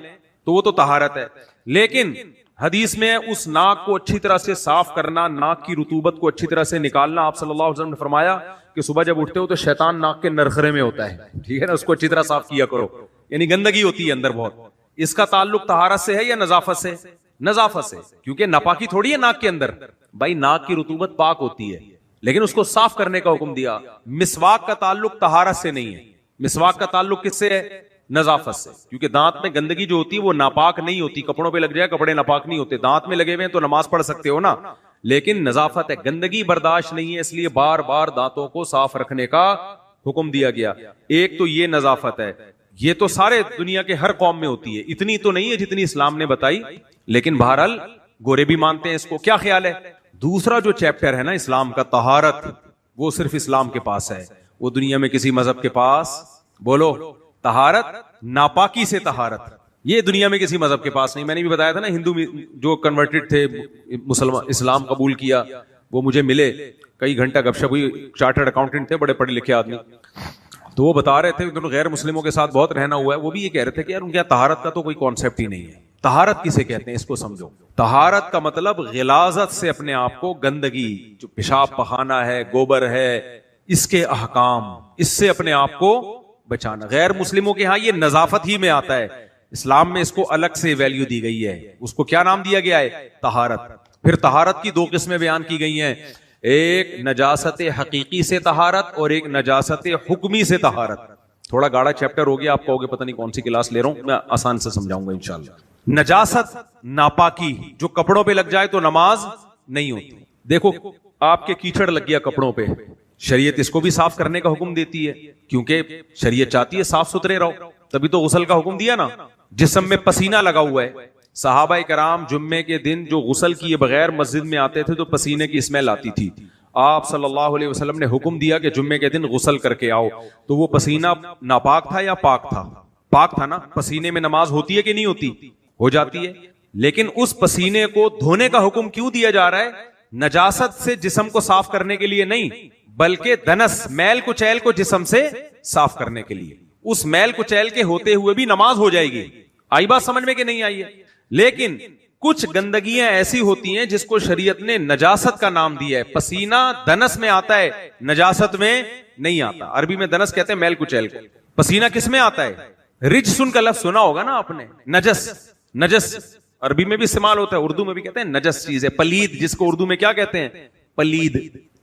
تو وہ تو طہارت ہے, لیکن حدیث میں اس ناک کو اچھی طرح سے صاف کرنا, ناک کی رطوبت کو اچھی طرح سے نکالنا. آپ صلی اللہ علیہ وسلم نے فرمایا کہ صبح جب اٹھتے ہو تو شیطان ناک کے نرخرے میں ہوتا ہے, ٹھیک ہے نا, اس کو اچھی طرح صاف کیا کرو. یعنی گندگی ہوتی ہے اندر بہت. اس کا تعلق طہارت سے ہے یا نظافت سے؟ نظافت سے, کیونکہ ناپاکی تھوڑی ہے ناک کے اندر. بھائی ناک کی رطوبت پاک ہوتی ہے, لیکن اس کو صاف کرنے کا حکم دیا. مسواک کا تعلق طہارت سے نہیں ہے, مسواک کا تعلق کس سے ہے, نظافت سے. کیونکہ دانت میں گندگی جو ہوتی ہے وہ ناپاک نہیں ہوتی. کپڑوں پہ لگ جائے کپڑے ناپاک نہیں ہوتے, دانت میں لگے ہوئے ہیں تو نماز پڑھ سکتے ہو نا, لیکن نظافت ہے, گندگی برداشت نہیں ہے, اس لیے بار بار دانتوں کو صاف رکھنے کا حکم دیا گیا. ایک تو یہ نظافت ہے, یہ تو سارے دنیا کے ہر قوم میں ہوتی ہے, اتنی تو نہیں ہے جتنی اسلام نے بتائی, لیکن بہرحال گورے بھی مانتے ہیں اس کو. کیا خیال ہے؟ دوسرا جو چیپٹر ہے نا اسلام کا, طہارت, وہ صرف اسلام کے پاس ہے, وہ دنیا میں کسی مذہب کے پاس, بولو, طہارت, ناپاکی سے طہارت, یہ دنیا میں کسی مذہب کے پاس نہیں. میں نے بھی بتایا تھا نا, ہندو جو کنورٹڈ تھے, مسلمان اسلام قبول کیا, وہ مجھے ملے, کئی گھنٹہ گپ شپ ہوئی. چارٹرڈ اکاؤنٹنٹ تھے, بڑے پڑھے لکھے آدمی, تو وہ بتا رہے تھے انہوں غیر مسلموں کے ساتھ بہت رہنا ہوا ہے. وہ بھی یہ کہہ رہے تھے کہ یار ان کے یہاں طہارت کا تو کوئی کانسیپٹ ہی نہیں ہے. طہارت کسے کہتے ہیں اس کو سمجھو. طہارت کا مطلب غلاظت سے اپنے آپ کو, گندگی جو پیشاب پخانا ہے, گوبر ہے, اس کے احکام, اس سے اپنے آپ کو بچانا. غیر مسلموں کے ہاں یہ نظافت ہی میں آتا ہے, اسلام میں اس کو الگ سے ویلیو دی گئی ہے. اس کو کیا نام دیا گیا ہے, طہارت. پھر طہارت کی دو قسمیں بیان کی گئی ہیں, ایک نجاست حقیقی سے طہارت اور ایک نجاست حکمی سے طہارت. تھوڑا گاڑا چیپٹر ہو گیا, آپ کہوگے پتہ نہیں کون سی کلاس لے رہا ہوں, میں آسان سے سمجھاؤں گا انشاءاللہ. نجاست, ناپاکی, جو کپڑوں پہ لگ جائے تو نماز نہیں ہوتی. دیکھو آپ کے کیچڑ لگ گیا کپڑوں پہ, شریعت اس کو بھی صاف کرنے کا حکم دیتی ہے, کیونکہ شریعت چاہتی ہے صاف ستھرے رہو, تبھی تو غسل کا حکم دیا نا. جسم میں پسینہ لگا ہوا ہے, صحابہ کرام جمعے کے دن جو غسل کیے بغیر مسجد میں آتے تھے تو پسینے کی اسمیل آتی تھی. آپ صلی اللہ علیہ وسلم نے حکم دیا کہ جمعے کے دن غسل کر کے آؤ. تو وہ پسینہ ناپاک تھا یا پاک تھا؟ پاک تھا نا. پسینے میں نماز ہوتی ہے کہ نہیں ہوتی؟ ہو جاتی ہے. لیکن اس پسینے کو دھونے کا حکم کیوں دیا جا رہا ہے؟ نجاست سے جسم کو صاف کرنے کے لیے نہیں, بلکہ دنس, میل کچیل کو جسم سے صاف کرنے کے لیے. اس میل کچیل کے ہوتے ہوئے بھی نماز ہو جائے گی. آئی بات سمجھ میں کہ نہیں آئی ہے؟ لیکن کچھ گندگیاں ایسی ہوتی ہیں جس کو شریعت نے نجاست کا نام دیا ہے. پسینہ دنس میں آتا ہے, نجاست میں نہیں آتا. عربی میں دنس کہتے ہیں میل کچیل کو. پسینہ کس میں آتا ہے؟ رجسن کا لفظ سنا ہوگا نا آپ نے, نجس. نجس عربی میں بھی استعمال ہوتا ہے, اردو میں بھی کہتے ہیں نجس چیز ہے. پلید, جس کو اردو میں کیا کہتے ہیں؟ پلید.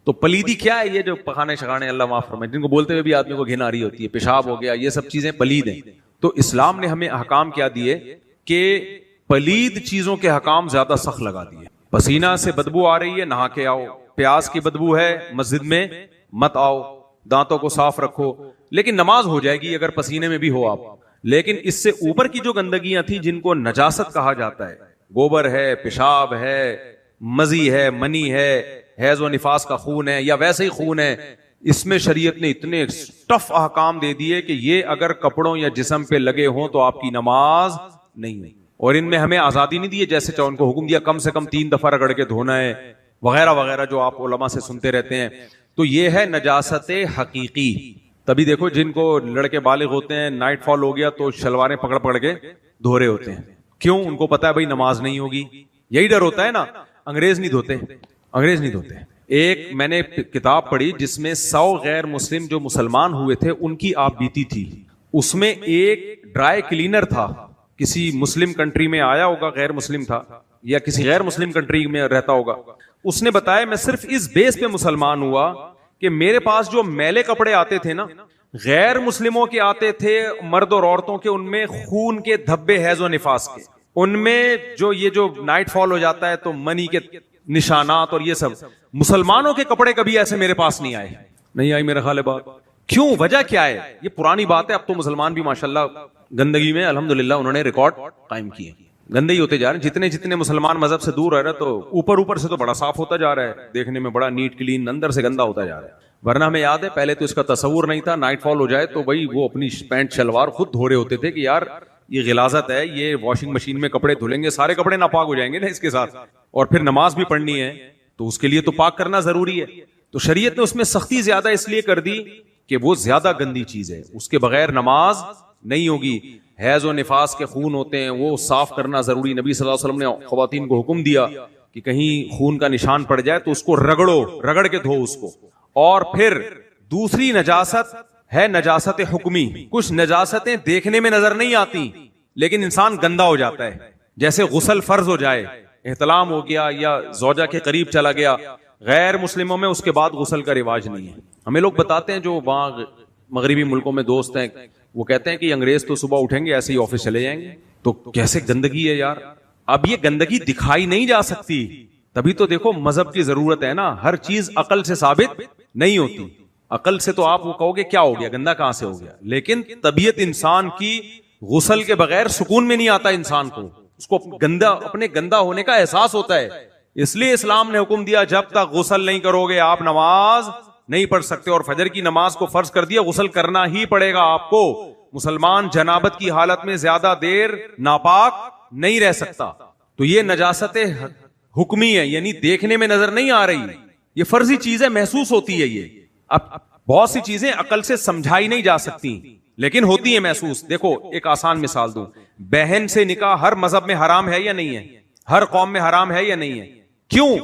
تو پلیدی کیا ہے؟ یہ جو پخانے شخانے, اللہ معاف فرمائے, جن کو بولتے ہوئے بھی آدمی کو گھن آ رہی ہوتی ہے, پیشاب ہو گیا, یہ سب چیزیں پلید ہیں. تو اسلام نے ہمیں احکام کیا دیے کہ پلید چیزوں کے حکام زیادہ سخت لگا دیے. پسینہ سے بدبو آ رہی ہے, نہا کے آؤ. پیاز کی بدبو ہے, مسجد میں مت آؤ. دانتوں کو صاف رکھو, لیکن نماز ہو جائے گی اگر پسینے میں بھی ہو آپ. لیکن اس سے اوپر کی جو گندگیاں تھیں جن کو نجاست کہا جاتا ہے, گوبر ہے, پیشاب ہے, مزی ہے, منی ہے, حیض و نفاس کا خون ہے, یا ویسے ہی خون ہے, اس میں شریعت نے اتنے ٹف احکام دے دیے کہ یہ اگر کپڑوں یا جسم پہ لگے ہوں تو آپ کی نماز نہیں ہے. اور ان میں ہمیں آزادی نہیں دی, جیسے چاہو ان کو حکم دیا کم سے کم 3 دفعہ رگڑ کے دھونا ہے, وغیرہ وغیرہ جو آپ علماء سے سنتے رہتے ہیں. تو یہ ہے نجاست حقیقی. تبھی دیکھو جن کو لڑکے بالغ ہوتے ہیں, نائٹ فال ہو گیا تو شلواریں پکڑ پکڑ کے دھو رہے ہوتے ہیں. کیوں؟ ان کو پتا ہے بھائی نماز نہیں ہوگی. یہی ڈر ہوتا ہے نا. انگریز نہیں دھوتے, انگریز نہیں دھوتے. ایک میں نے کتاب پڑھی جس میں 100 غیر مسلم جو مسلمان ہوئے تھے ان کی آپ بیتی تھی. اس میں ایک ڈرائی کلینر تھا, کسی مسلم کنٹری میں آیا ہوگا, غیر مسلم تھا یا کسی غیر مسلم کنٹری میں رہتا ہوگا. اس نے بتایا میں صرف اس بیس پہ مسلمان ہوا کہ میرے پاس جو میلے کپڑے آتے تھے نا, غیر مسلموں کے آتے تھے, مرد اور عورتوں کے, ان میں خون کے دھبے حیض و نفاس کے, ان میں جو یہ جو نائٹ فال ہو جاتا ہے تو منی کے نشانات اور یہ سب. مسلمانوں کے کپڑے کبھی ایسے میرے پاس نہیں آئے. نہیں آئی میرا خیال ہے بات. کیوں, وجہ کیا ہے؟ یہ پرانی بات ہے. اب تو مسلمان بھی ماشاءاللہ گندگی میں الحمدللہ انہوں نے ریکارڈ قائم کیے, گندے ہی ہوتے جا رہے ہیں. جتنے جتنے مسلمان مذہب سے دور رہ رہے تو اوپر سے تو بڑا صاف ہوتا جا رہا ہے, دیکھنے میں بڑا نیٹ کلین, اندر سے گندا ہوتا جا رہا ہے. ورنہ ہمیں یاد ہے پہلے تو اس کا تصور نہیں تھا, نائٹ فال ہو جائے تو بھائی وہ اپنی پینٹ شلوار خود دھو رہے ہوتے تھے کہ یار یہ غلاظت ہے, یہ واشنگ مشین میں کپڑے دھلیں گے سارے کپڑے ناپاک ہو جائیں گے نا اس کے ساتھ, اور پھر نماز بھی پڑھنی ہے تو اس کے لیے تو پاک کرنا ضروری ہے. تو شریعت نے اس میں سختی زیادہ اس لیے کر دی کہ وہ زیادہ گندی چیز ہے, اس کے بغیر نماز نہیں ہوگی. حیض و نفاس کے خون ہوتے ہیں وہ صاف کرنا ضروری. نبی صلی اللہ علیہ وسلم نے خواتین کو حکم دیا کہ کہیں خون کا نشان پڑ جائے تو اس کو رگڑ کے دھو اس کو. اور پھر دوسری نجاست ہے نجاست حکمی. کچھ نجاستیں دیکھنے میں نظر نہیں آتی لیکن انسان گندا ہو جاتا ہے, جیسے غسل فرض ہو جائے, احتلام ہو گیا یا زوجہ کے قریب چلا گیا. غیر مسلموں میں اس کے بعد غسل کا رواج نہیں ہے. ہمیں لوگ بتاتے ہیں جو وہاں مغربی ملکوں میں دوست ہیں, وہ کہتے ہیں کہ انگریز تو صبح اٹھیں گے ایسے ہی آفس چلے جائیں گے. تو کیسے گندگی ہے یار. اب یہ گندگی دکھائی نہیں جا سکتی, تبھی تو دیکھو مذہب کی ضرورت ہے نا. ہر چیز عقل سے ثابت نہیں ہوتی. عقل سے تو آپ وہ کہو گے کیا ہو گیا, گندا کہاں سے ہو گیا, لیکن طبیعت انسان کی غسل کے بغیر سکون میں نہیں آتا. انسان کو اس کو اپنے گندا ہونے کا احساس ہوتا ہے. اس لیے اسلام نے حکم دیا جب تک غسل نہیں کرو گے آپ نماز نہیں پڑھ سکتے. اور فجر کی نماز کو فرض کر دیا, غسل کرنا ہی پڑے گا آپ کو. مسلمان جنابت کی حالت میں زیادہ دیر ناپاک نہیں رہ سکتا. تو یہ نجاست حکمی ہے, یعنی دیکھنے میں نظر نہیں آ رہی, یہ فرضی چیز ہے, محسوس ہوتی ہے. یہ اب بہت سی چیزیں عقل سے سمجھائی نہیں جا سکتی لیکن ہوتی ہیں محسوس. دیکھو ایک آسان مثال دوں, بہن سے نکاح ہر مذہب میں حرام ہے یا نہیں ہے؟ ہر قوم میں حرام ہے یا نہیں ہے؟ کیوں؟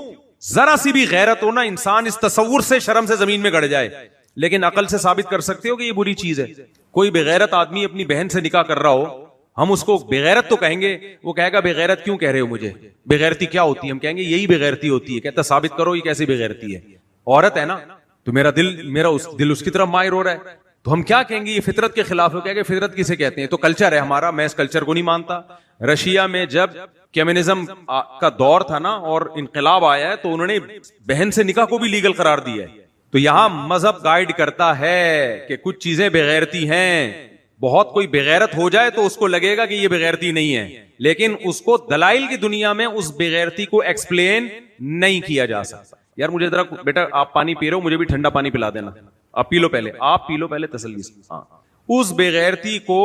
ذرا سی بھی غیرت ہو نا, انسان اس تصور سے شرم سے زمین میں گڑ جائے. لیکن عقل سے ثابت کر سکتے ہو کہ یہ بری چیز ہے؟ کوئی بغیرت آدمی اپنی بہن سے نکاح کر رہا ہو, ہم اس کو بغیرت تو کہیں گے, وہ کہے گا بغیرت کیوں کہہ رہے ہو مجھے, بغیرتی کیا ہوتی ہے؟ ہم کہیں گے یہی بغیرتی ہوتی ہے. کہتا ثابت کرو یہ کیسی بغیرتی ہے. عورت ہے نا تو میرا دل اس کی طرف مائل ہو رہا ہے, تو ہم کیا کہیں گے یہ فطرت کے خلاف ہو. کیا کہ فطرت کسے کہتے ہیں؟ تو کلچر ہے ہمارا, میں اس کلچر کو نہیں مانتا. رشیا میں جب کمیونزم کا دور تھا نا اور انقلاب آیا ہے تو انہوں نے بہن سے نکاح کو بھی لیگل قرار دیا ہے. تو یہاں مذہب گائیڈ کرتا ہے کہ کچھ چیزیں بغیرتی ہیں. بہت کوئی بغیرت ہو جائے تو اس کو لگے گا کہ یہ بغیرتی نہیں ہے, لیکن اس کو دلائل کی دنیا میں اس بغیرتی کو ایکسپلین نہیں کیا جا سکتا. یار مجھے ذرا بیٹا آپ پانی پی رہے ہو, مجھے بھی ٹھنڈا پانی پلا دینا. آپ پی لو پہلے, آپ پی لو پہلے تسلی سے. ہاں, اس بغیرتی کو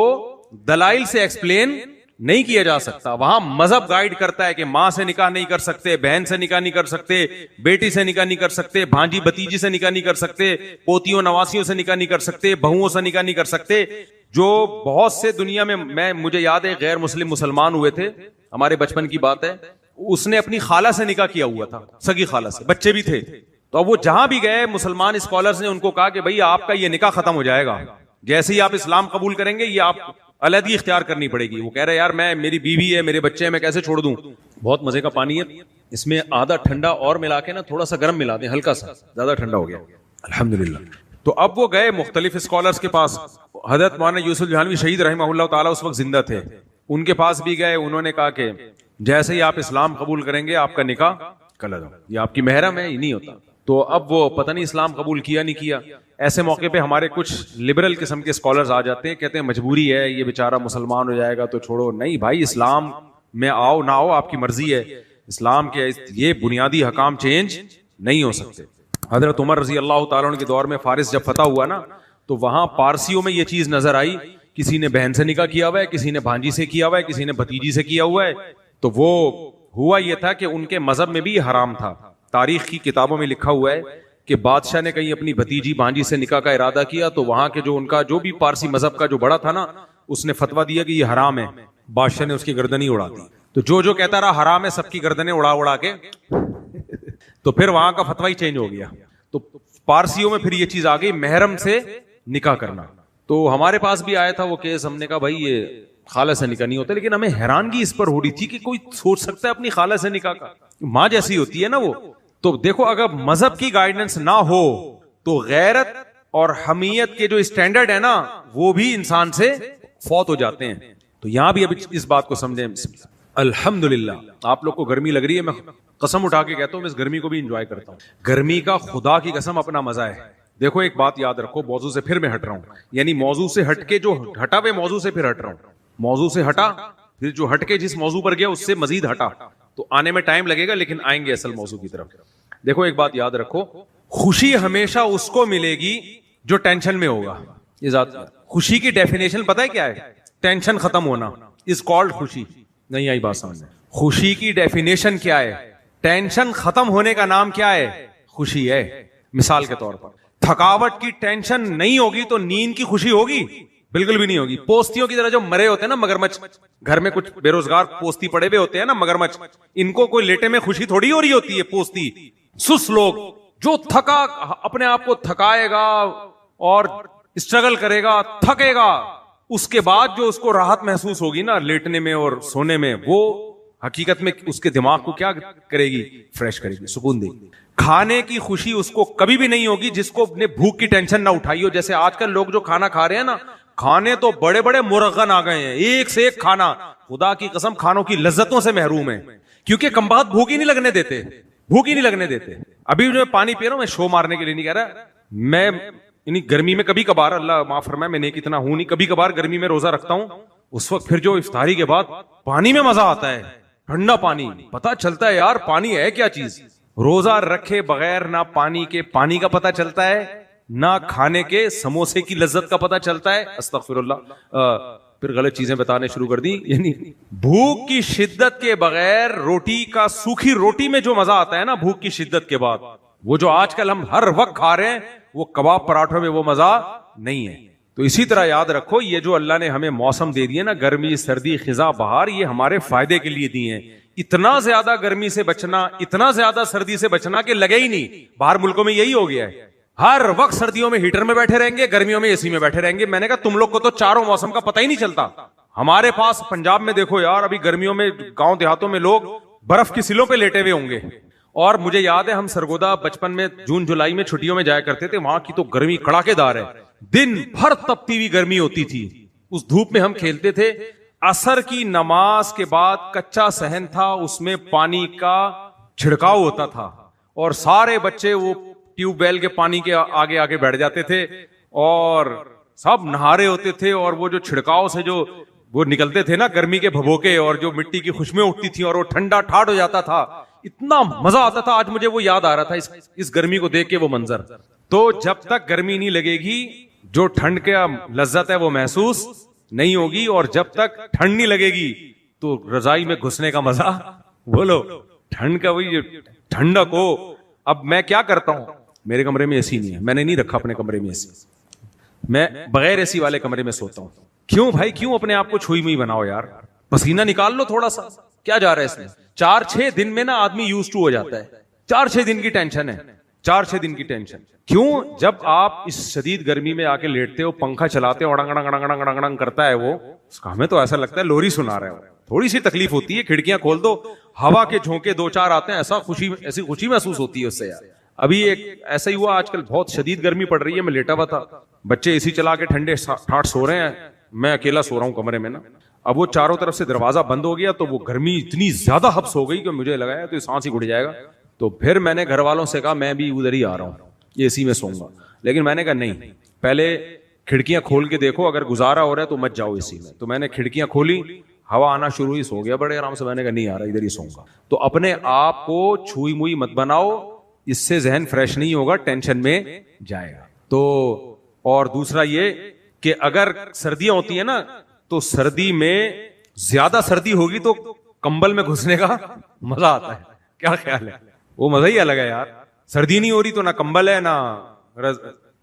دلائل سے ایکسپلین نہیں کیا جا سکتا. وہاں مذہب گائیڈ کرتا ہے کہ ماں سے نکاح نہیں کر سکتے, بہن سے نکاح نہیں کر سکتے, بیٹی سے نکاح نہیں کر سکتے, بھانجی بھتیجی سے نکاح نہیں کر سکتے, پوتیوں نواسیوں سے نکاح نہیں کر سکتے, بہوؤں سے نکاح نہیں کر سکتے. جو بہت سے دنیا میں مجھے یاد ہے غیر مسلم مسلمان ہوئے تھے, ہمارے بچپن کی بات ہے, اس نے اپنی خالہ سے نکاح کیا ہوا تھا, سگی خالہ سے, بچے بھی تھے. تو اب وہ جہاں بھی گئے مسلمان اسکالرز نے ان کو کہا کہ بھئی آپ کا یہ نکاح ختم ہو جائے گا, جیسے ہی آپ اسلام قبول کریں گے یہ آپ علیحدگی اختیار کرنی پڑے گی. وہ کہہ رہے یار میری بیوی ہے, میرے بچے ہیں, میں کیسے چھوڑ دوں. بہت مزے کا پانی ہے, اس میں آدھا ٹھنڈا اور ملا کے نا تھوڑا سا گرم ملا دیں, ہلکا سا, زیادہ ٹھنڈا ہو گیا الحمدللہ. تو اب وہ گئے مختلف اسکالرز کے پاس. حضرت مولانا یوسف جہانوی شہید رحمہ اللہ تعالیٰ اس وقت زندہ تھے, ان کے پاس بھی گئے. انہوں نے کہا کہ جیسے ہی آپ اسلام قبول کریں گے آپ کا نکاح کر دو, یہ آپ کی محرم ہے, یہ نہیں ہوتا. تو اب وہ پتہ نہیں اسلام قبول کیا نہیں کیا. ایسے موقع پہ ہمارے کچھ لبرل قسم کے اسکالرز آ جاتے ہیں, کہتے ہیں مجبوری ہے, یہ بیچارہ مسلمان ہو جائے گا تو چھوڑو. نہیں بھائی, اسلام میں آؤ نہ آؤ آپ کی مرضی ہے, اسلام کے یہ بنیادی حکام چینج نہیں ہو سکتے. حضرت عمر رضی اللہ تعالیٰ عنہ کے دور میں فارس جب فتح ہوا نا تو وہاں پارسیوں میں یہ چیز نظر آئی, کسی نے بہن سے نکاح کیا ہوا ہے, کسی نے بھانجی سے کیا ہوا ہے, کسی نے بھتیجی سے کیا ہوا ہے. تو وہ ہوا یہ تھا کہ ان کے مذہب میں بھی حرام تھا. تاریخ کی کتابوں میں لکھا ہوا ہے کہ بادشاہ نے کہیں اپنی بھتیجی بھانجی سے نکاح کا ارادہ کیا تو وہاں کے جو ان کا جو بھی پارسی مذہب کا جو بڑا تھا نا اس نے فتویٰ دیا کہ یہ حرام ہے. بادشاہ نے اس کی گردن ہی اڑا دی. تو جو کہتا رہا حرام ہے سب کی گردنیں اڑا کے تو پھر وہاں کا فتویٰ ہی چینج ہو گیا. تو پارسیوں میں پھر یہ چیز آ گئی محرم سے نکاح کرنا. تو ہمارے پاس بھی آیا تھا وہ کیس, ہم نے کہا بھائی یہ خالہ سے نکاح نہیں ہوتا, لیکن ہمیں حیرانگی اس پر ہو رہی تھی کہ کوئی سوچ سکتا ہے اپنی خالہ سے نکاح کا, ماں جیسی ہوتی ہے نا وہ. تو دیکھو اگر مذہب کی گائیڈنس نہ ہو تو غیرت اور حمیت کے جو اسٹینڈرڈ ہے نا وہ بھی انسان سے فوت ہو جاتے ہیں. تو یہاں بھی ابھی اس بات کو سمجھیں. الحمدللہ آپ لوگ کو گرمی لگ رہی ہے, میں قسم اٹھا کے کہتا ہوں میں اس گرمی کو بھی انجوائے کرتا ہوں. گرمی کا خدا کی قسم اپنا مزہ ہے. دیکھو ایک بات یاد رکھو, موضوع سے پھر میں ہٹ رہا ہوں, یعنی موضوع سے ہٹ کے جو ہٹا ہوئے موضوع سے پھر ہٹ رہا ہوں. موضوع سے ہٹا پھر جو ہٹ کے جس موضوع پر گیا اس سے مزید ہٹا, تو آنے میں ٹائم لگے گا لیکن آئیں گے اصل موضوع کی طرف. دیکھو ایک بات یاد رکھو, خوشی ہمیشہ اس کو ملے گی جو ٹینشن میں ہوگا. یہ ذات خوشی کی ڈیفینیشن پتہ ہے کیا ہے؟ ٹینشن ختم ہونا از کالڈ خوشی. نہیں آئی بات سمجھ؟ خوشی کی ڈیفینیشن کیا ہے؟ ٹینشن ختم ہونے کا نام کیا ہے؟ خوشی ہے. مثال کے طور پر تھکاوٹ کی ٹینشن نہیں ہوگی تو نیند کی خوشی ہوگی؟ بالکل بھی نہیں ہوگی. پوستیوں کی طرح جو مرے ہوتے ہیں نا مگرمچھ, گھر میں کچھ بے روزگار پوستی پڑے ہوئے ہوتے ہیں نا مگرمچھ, ان کو کوئی لیٹے میں خوشی تھوڑی ہو رہی ہوتی ہے. پوستی سس لوگ جو تھکا اپنے آپ کو تھکائے گا اور اسٹرگل کرے گا, تھکے گا, اس کے بعد جو اس کو راحت محسوس ہوگی نا لیٹنے میں اور سونے میں, وہ حقیقت میں اس کے دماغ کو کیا کرے گی؟ فریش کرے گی, سکون دے گی. کھانے کی خوشی اس کو کبھی بھی نہیں ہوگی جس کو اپنے بھوک کی ٹینشن نہ اٹھائی ہو. جیسے آج کل لوگ جو کھانا کھا رہے ہیں نا, کھانے تو بڑے بڑے مرغن آ گئے ہیں, ایک سے ایک کھانا, خدا کی قسم کھانوں کی لذتوں سے محروم ہے, کیونکہ کم بخت بھوک ہی نہیں لگنے دیتے, بھوک ہی نہیں لگنے دیتے. ابھی جو میں پانی پی رہا ہوں, میں شو مارنے کے لیے نہیں کہہ رہا, میں یعنی گرمی میں کبھی کبھار, اللہ معاف فرمائے میں نیک اتنا ہوں نہیں, کبھی کبھار گرمی میں روزہ رکھتا ہوں, اس وقت پھر جو افطاری کے بعد پانی میں مزہ آتا ہے, ٹھنڈا پانی, پتا چلتا ہے یار پانی ہے کیا چیز. روزہ رکھے بغیر نہ پانی کے پانی کا پتہ چلتا ہے, نہ کھانے کے سموسے کی لذت کا پتہ چلتا ہے. استغفر اللہ, پھر غلط چیزیں بتانے شروع کر دی. یعنی بھوک کی شدت کے بغیر روٹی کا, سوکھی روٹی میں جو مزہ آتا ہے نا بھوک کی شدت کے بعد, وہ جو آج کل ہم ہر وقت کھا رہے ہیں وہ کباب پراٹھوں میں وہ مزہ نہیں ہے. تو اسی طرح یاد رکھو یہ جو اللہ نے ہمیں موسم دے دیے نا, گرمی سردی خزاں بہار, یہ ہمارے فائدے کے لیے دیے ہیں. اتنا زیادہ گرمی سے بچنا, اتنا زیادہ سردی سے بچنا کہ لگے ہی نہیں. باہر ملکوں میں یہی ہو گیا ہے, ہر وقت سردیوں میں ہیٹر میں بیٹھے رہیں گے, گرمیوں میں اے سی میں بیٹھے رہیں گے. میں نے کہا تم لوگ کو تو چاروں موسم کا پتہ ہی نہیں چلتا. ہمارے پاس پنجاب میں دیکھو یار, ابھی گرمیوں میں گاؤں دیہاتوں میں لوگ برف کی سلوں پہ لیٹے ہوئے ہوں گے. اور مجھے یاد ہے ہم سرگودا بچپن میں جون جولائی میں چھٹیوں میں جایا کرتے تھے, وہاں کی تو گرمی کڑاکے دار ہے, دن بھر تپتی ہوئی گرمی ہوتی تھی. اس دھوپ میں ہم کھیلتے تھے. عصر کی نماز کے بعد کچا صحن تھا, اس میں پانی کا چھڑکاؤ ہوتا تھا, اور سارے بچے وہ ٹیوب ویل کے پانی کے آگے آگے بیٹھ جاتے تھے اور سب نہارے ہوتے تھے. اور وہ جو چھڑکاؤ سے جو وہ نکلتے تھے نا گرمی کے بھبوکے, اور جو مٹی کی خوشبوئیں اٹھتی تھی اور وہ ٹھنڈا ٹھاٹ ہو جاتا تھا, اتنا مزہ آتا تھا. آج مجھے وہ یاد آ رہا تھا اس گرمی کو دیکھ کے وہ منظر. تو جب تک گرمی نہیں لگے گی جو ٹھنڈ کا لذت ہے وہ محسوس نہیں ہوگی, اور جب تک ٹھنڈ نہیں لگے گی تو رضائی میں گھسنے کا مزہ, بولو ٹھنڈ کا وہی ٹھنڈک ہو. اب میں کیا کرتا ہوں, میرے کمرے میں اے سی نہیں ہے, میں نے نہیں رکھا اپنے کمرے میں اے سی, میں بغیر اے سی والے کمرے میں سوتا ہوں. کیوں بھائی, کیوں اپنے آپ کو چھوئی موئی بناؤ یار, پسینہ نکال لو تھوڑا سا, کیا جا رہا ہے اس میں. 4-6 دن میں نا آدمی یوز ٹو ہو جاتا ہے. 4-6 دن کی ٹینشن ہے, 4-6 دن کی ٹینشن. کیوں؟ جب آپ اس شدید گرمی میں آ کے لیٹتے ہو, پنکھا چلاتے ہو, اڑنگ کرتا ہے وہ, ہمیں تو ایسا لگتا ہے لوری سنا رہا ہے. تھوڑی سی تکلیف ہوتی ہے, کھڑکیاں کھول دو, ہوا کے جھونکے 2-4 آتے ہیں, ایسی خوشی محسوس ہوتی ہے اس سے یار. ابھی ایک ایسا ہی ہوا, آج کل بہت شدید گرمی پڑ رہی ہے, میں لیٹا ہوا تھا, بچے اے سی چلا کے ٹھنڈے ٹھاٹ سو رہے ہیں, میں اکیلا سو رہا ہوں کمرے میں نا. اب وہ چاروں طرف سے دروازہ بند ہو گیا تو وہ گرمی اتنی زیادہ حبس ہو گئی کہ مجھے لگا تو سانس ہی گھٹ جائے گا. تو پھر میں نے گھر والوں سے کہا میں بھی ادھر ہی آ رہا ہوں, اے سی میں سوؤں گا. لیکن میں نے کہا نہیں, پہلے کھڑکیاں کھول کے دیکھو, اگر گزارا ہو رہا ہے تو مت جاؤ اے سی میں. تو میں نے کھڑکیاں کھولی, ہوا آنا شروع ہوئی, سو گیا بڑے آرام سے. میں نے کہا نہیں آ رہا, ادھر ہی سوؤں گا. تو اپنے آپ کو چھوئی موئی مت بناؤ, اس سے ذہن فریش نہیں ہوگا, ٹینشن میں جائے گا. تو اور دوسرا یہ کہ اگر سردیاں ہوتی ہیں نا, تو سردی میں زیادہ سردی ہوگی تو کمبل میں گھسنے کا مزہ آتا ہے. کیا خیال ہے؟ وہ مزہ ہی الگ ہے یار. سردی نہیں ہو رہی تو نہ کمبل ہے نہ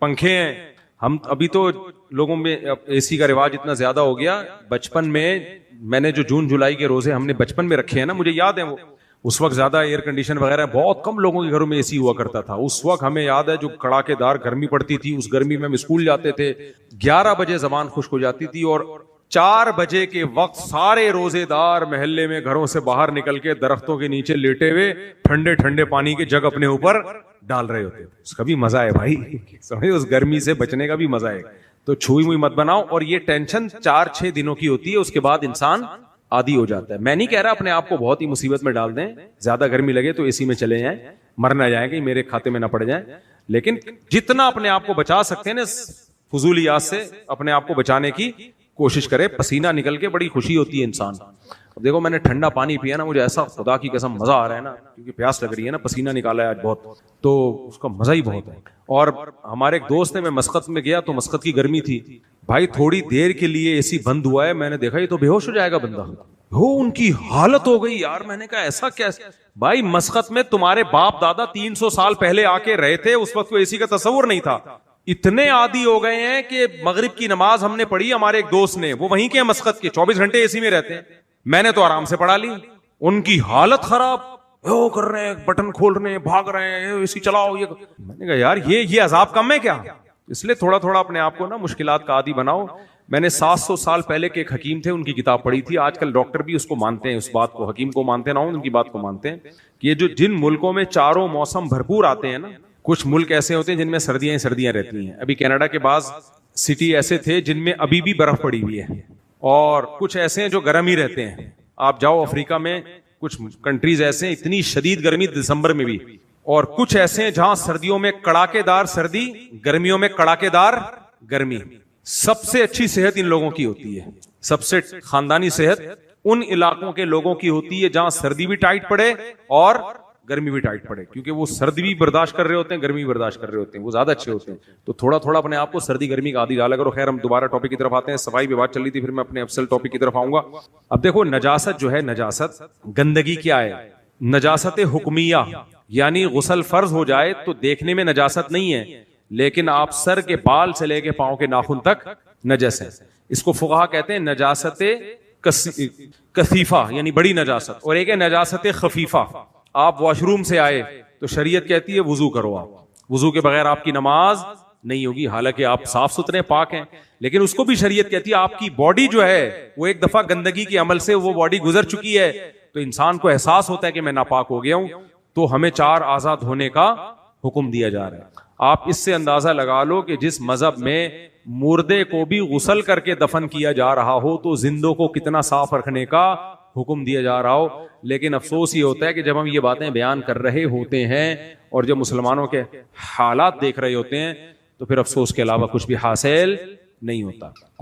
پنکھے ہیں. ہم ابھی تو لوگوں میں اے سی کا رواج اتنا زیادہ ہو گیا. بچپن میں نے جو جون جولائی کے روزے ہم نے بچپن میں رکھے ہیں نا, مجھے یاد ہے اس وقت زیادہ ایئر کنڈیشن وغیرہ بہت کم لوگوں کے گھروں میں اے سی ہوا کرتا تھا. اس وقت ہمیں یاد ہے جو کڑاکے دار گرمی پڑتی تھی, اس گرمی میں ہم اسکول جاتے تھے, 11 بجے زبان خشک ہو جاتی تھی اور 4 بجے کے وقت سارے روزے دار محلے میں گھروں سے باہر نکل کے درختوں کے نیچے لیٹے ہوئے ٹھنڈے ٹھنڈے پانی کے جگ اپنے اوپر ڈال رہے ہوتے. اس کا بھی مزہ ہے بھائی, سمجھے, اس گرمی سے بچنے کا بھی مزہ ہے. تو چھوئی موئی مت بناؤ. اور یہ ٹینشن 4-6 دنوں کی ہوتی ہے, اس کے بعد انسان عادی ہو جاتا ہے. میں نہیں کہہ رہا اپنے آپ کو بہت ہی مصیبت میں ڈال دیں, زیادہ گرمی لگے تو اے سی میں چلے جائیں, مر نہ جائیں کہ میرے کھاتے میں نہ پڑ جائیں, لیکن جتنا اپنے آپ کو بچا سکتے ہیں نا فضولیات سے اپنے آپ کو بچانے کی کوشش کرے. پسینہ نکل کے بڑی خوشی ہوتی ہے انسان. اب دیکھو میں نے ٹھنڈا پانی پیا نا, مجھے ایسا خدا کی قسم مزہ آ رہا ہے نا, کیونکہ پیاس لگ رہی ہے نا, پسینہ نکالا ہے آج بہت, تو اس کا مزہ ہی بہت ہے. اور ہمارے ایک دوست نے, میں مسقط میں گیا تو مسقط کی گرمی تھی بھائی, تھوڑی دیر کے لیے اے سی بند ہوا ہے, میں نے دیکھا یہ تو بے ہوش ہو جائے گا بندہ. ہو ان کی حالت ہو گئی یار. میں نے کہا ایسا کیا بھائی, مسقط میں تمہارے باپ دادا 300 سال پہلے آ کے رہے تھے, اس وقت کوئی اے سی کا تصور نہیں تھا. اتنے عادی ہو گئے ہیں کہ مغرب کی نماز ہم نے پڑھی, ہمارے ایک دوست نے, وہ وہیں کے مسقط کے 24 گھنٹے اے سی میں رہتے ہیں, میں نے تو آرام سے پڑھا لی. ان کی حالت خراب, وہ کر رہے ہیں, بٹن کھول رہے ہیں, بھاگ رہے ہیں, اے سی چلاؤ. یہ میں نے کہا یار یہ عذاب کم ہے کیا؟ اس لیے تھوڑا تھوڑا اپنے آپ کو نا مشکلات کا عادی بناؤ. میں نے 700 سال پہلے کے ایک حکیم تھے, ان کی کتاب پڑھی تھی. آج کل ڈاکٹر بھی اس کو مانتے ہیں, اس بات کو, حکیم کو مانتے نہ ہوں, ان کی بات کو مانتے ہیں کہ یہ جو جن ملکوں میں چاروں موسم بھرپور آتے ہیں نا, کچھ ملک ایسے ہوتے ہیں جن میں سردیاں سردیاں رہتی ہیں. ابھی کینیڈا کے بعض سٹی ایسے تھے جن میں ابھی بھی برف پڑی ہوئی ہے, اور کچھ ایسے ہیں جو گرم ہی رہتے ہیں. آپ جاؤ افریقہ میں, کچھ کنٹریز ایسے ہیں اتنی شدید گرمی دسمبر میں بھی, اور کچھ ایسے ہیں جہاں سردیوں میں کڑاکے دار سردی, گرمیوں میں کڑاکے دار گرمی. سب سے اچھی صحت ان لوگوں کی ہوتی ہے, سب سے خاندانی صحت ان علاقوں کے لوگوں کی ہوتی ہے جہاں سردی بھی ٹائٹ پڑے اور گرمی بھی ٹائٹ پڑے, کیونکہ وہ سردی بھی برداشت کر رہے ہوتے ہیں, گرمی بھی برداشت کر رہے ہوتے ہیں, وہ زیادہ اچھے ہوتے ہیں. تو تھوڑا تھوڑا اپنے آپ کو سردی گرمی کا عادی ڈالا کرو. خیر ہم دوبارہ ٹاپک کی طرف آتے ہیں. صفائی پہ بات چل رہی تھی, پھر میں اپنے افضل ٹاپک کی طرف آؤں گا. اب دیکھو نجاست جو ہے, نجاست گندگی کیا ہے؟ نجاست حکمیہ, یعنی غسل فرض ہو جائے تو دیکھنے میں نجاست نہیں ہے, لیکن آپ سر کے بال سے لے کے پاؤں کے ناخن تک نجس ہے. اس کو فقہا کہتے ہیں نجاست کثیفہ, یعنی بڑی نجاست, اور ایک ہے نجاست خفیفہ. آپ واش روم سے آئے تو شریعت کہتی ہے وضو کرو, آپ وضو کے بغیر آپ کی نماز نہیں ہوگی, حالانکہ آپ صاف ستھرے پاک ہیں, لیکن اس کو بھی شریعت کہتی ہے آپ کی باڈی جو ہے وہ ایک دفعہ گندگی کے عمل سے وہ باڈی گزر چکی ہے, تو انسان کو احساس ہوتا ہے کہ میں ناپاک ہو گیا ہوں, تو ہمیں 4 اعضاء دھونے کا حکم دیا جا رہا ہے. آپ اس سے اندازہ لگا لو کہ جس مذہب میں مردے کو بھی غسل کر کے دفن کیا جا رہا ہو تو زندوں کو کتنا صاف رکھنے کا حکم دیا جا رہا ہو. لیکن افسوس یہ ہوتا ہے کہ جب ہم یہ باتیں بیان کر رہے ہوتے ہیں اور جب مسلمانوں کے حالات دیکھ رہے ہوتے ہیں تو پھر افسوس کے علاوہ کچھ بھی حاصل نہیں ہوتا.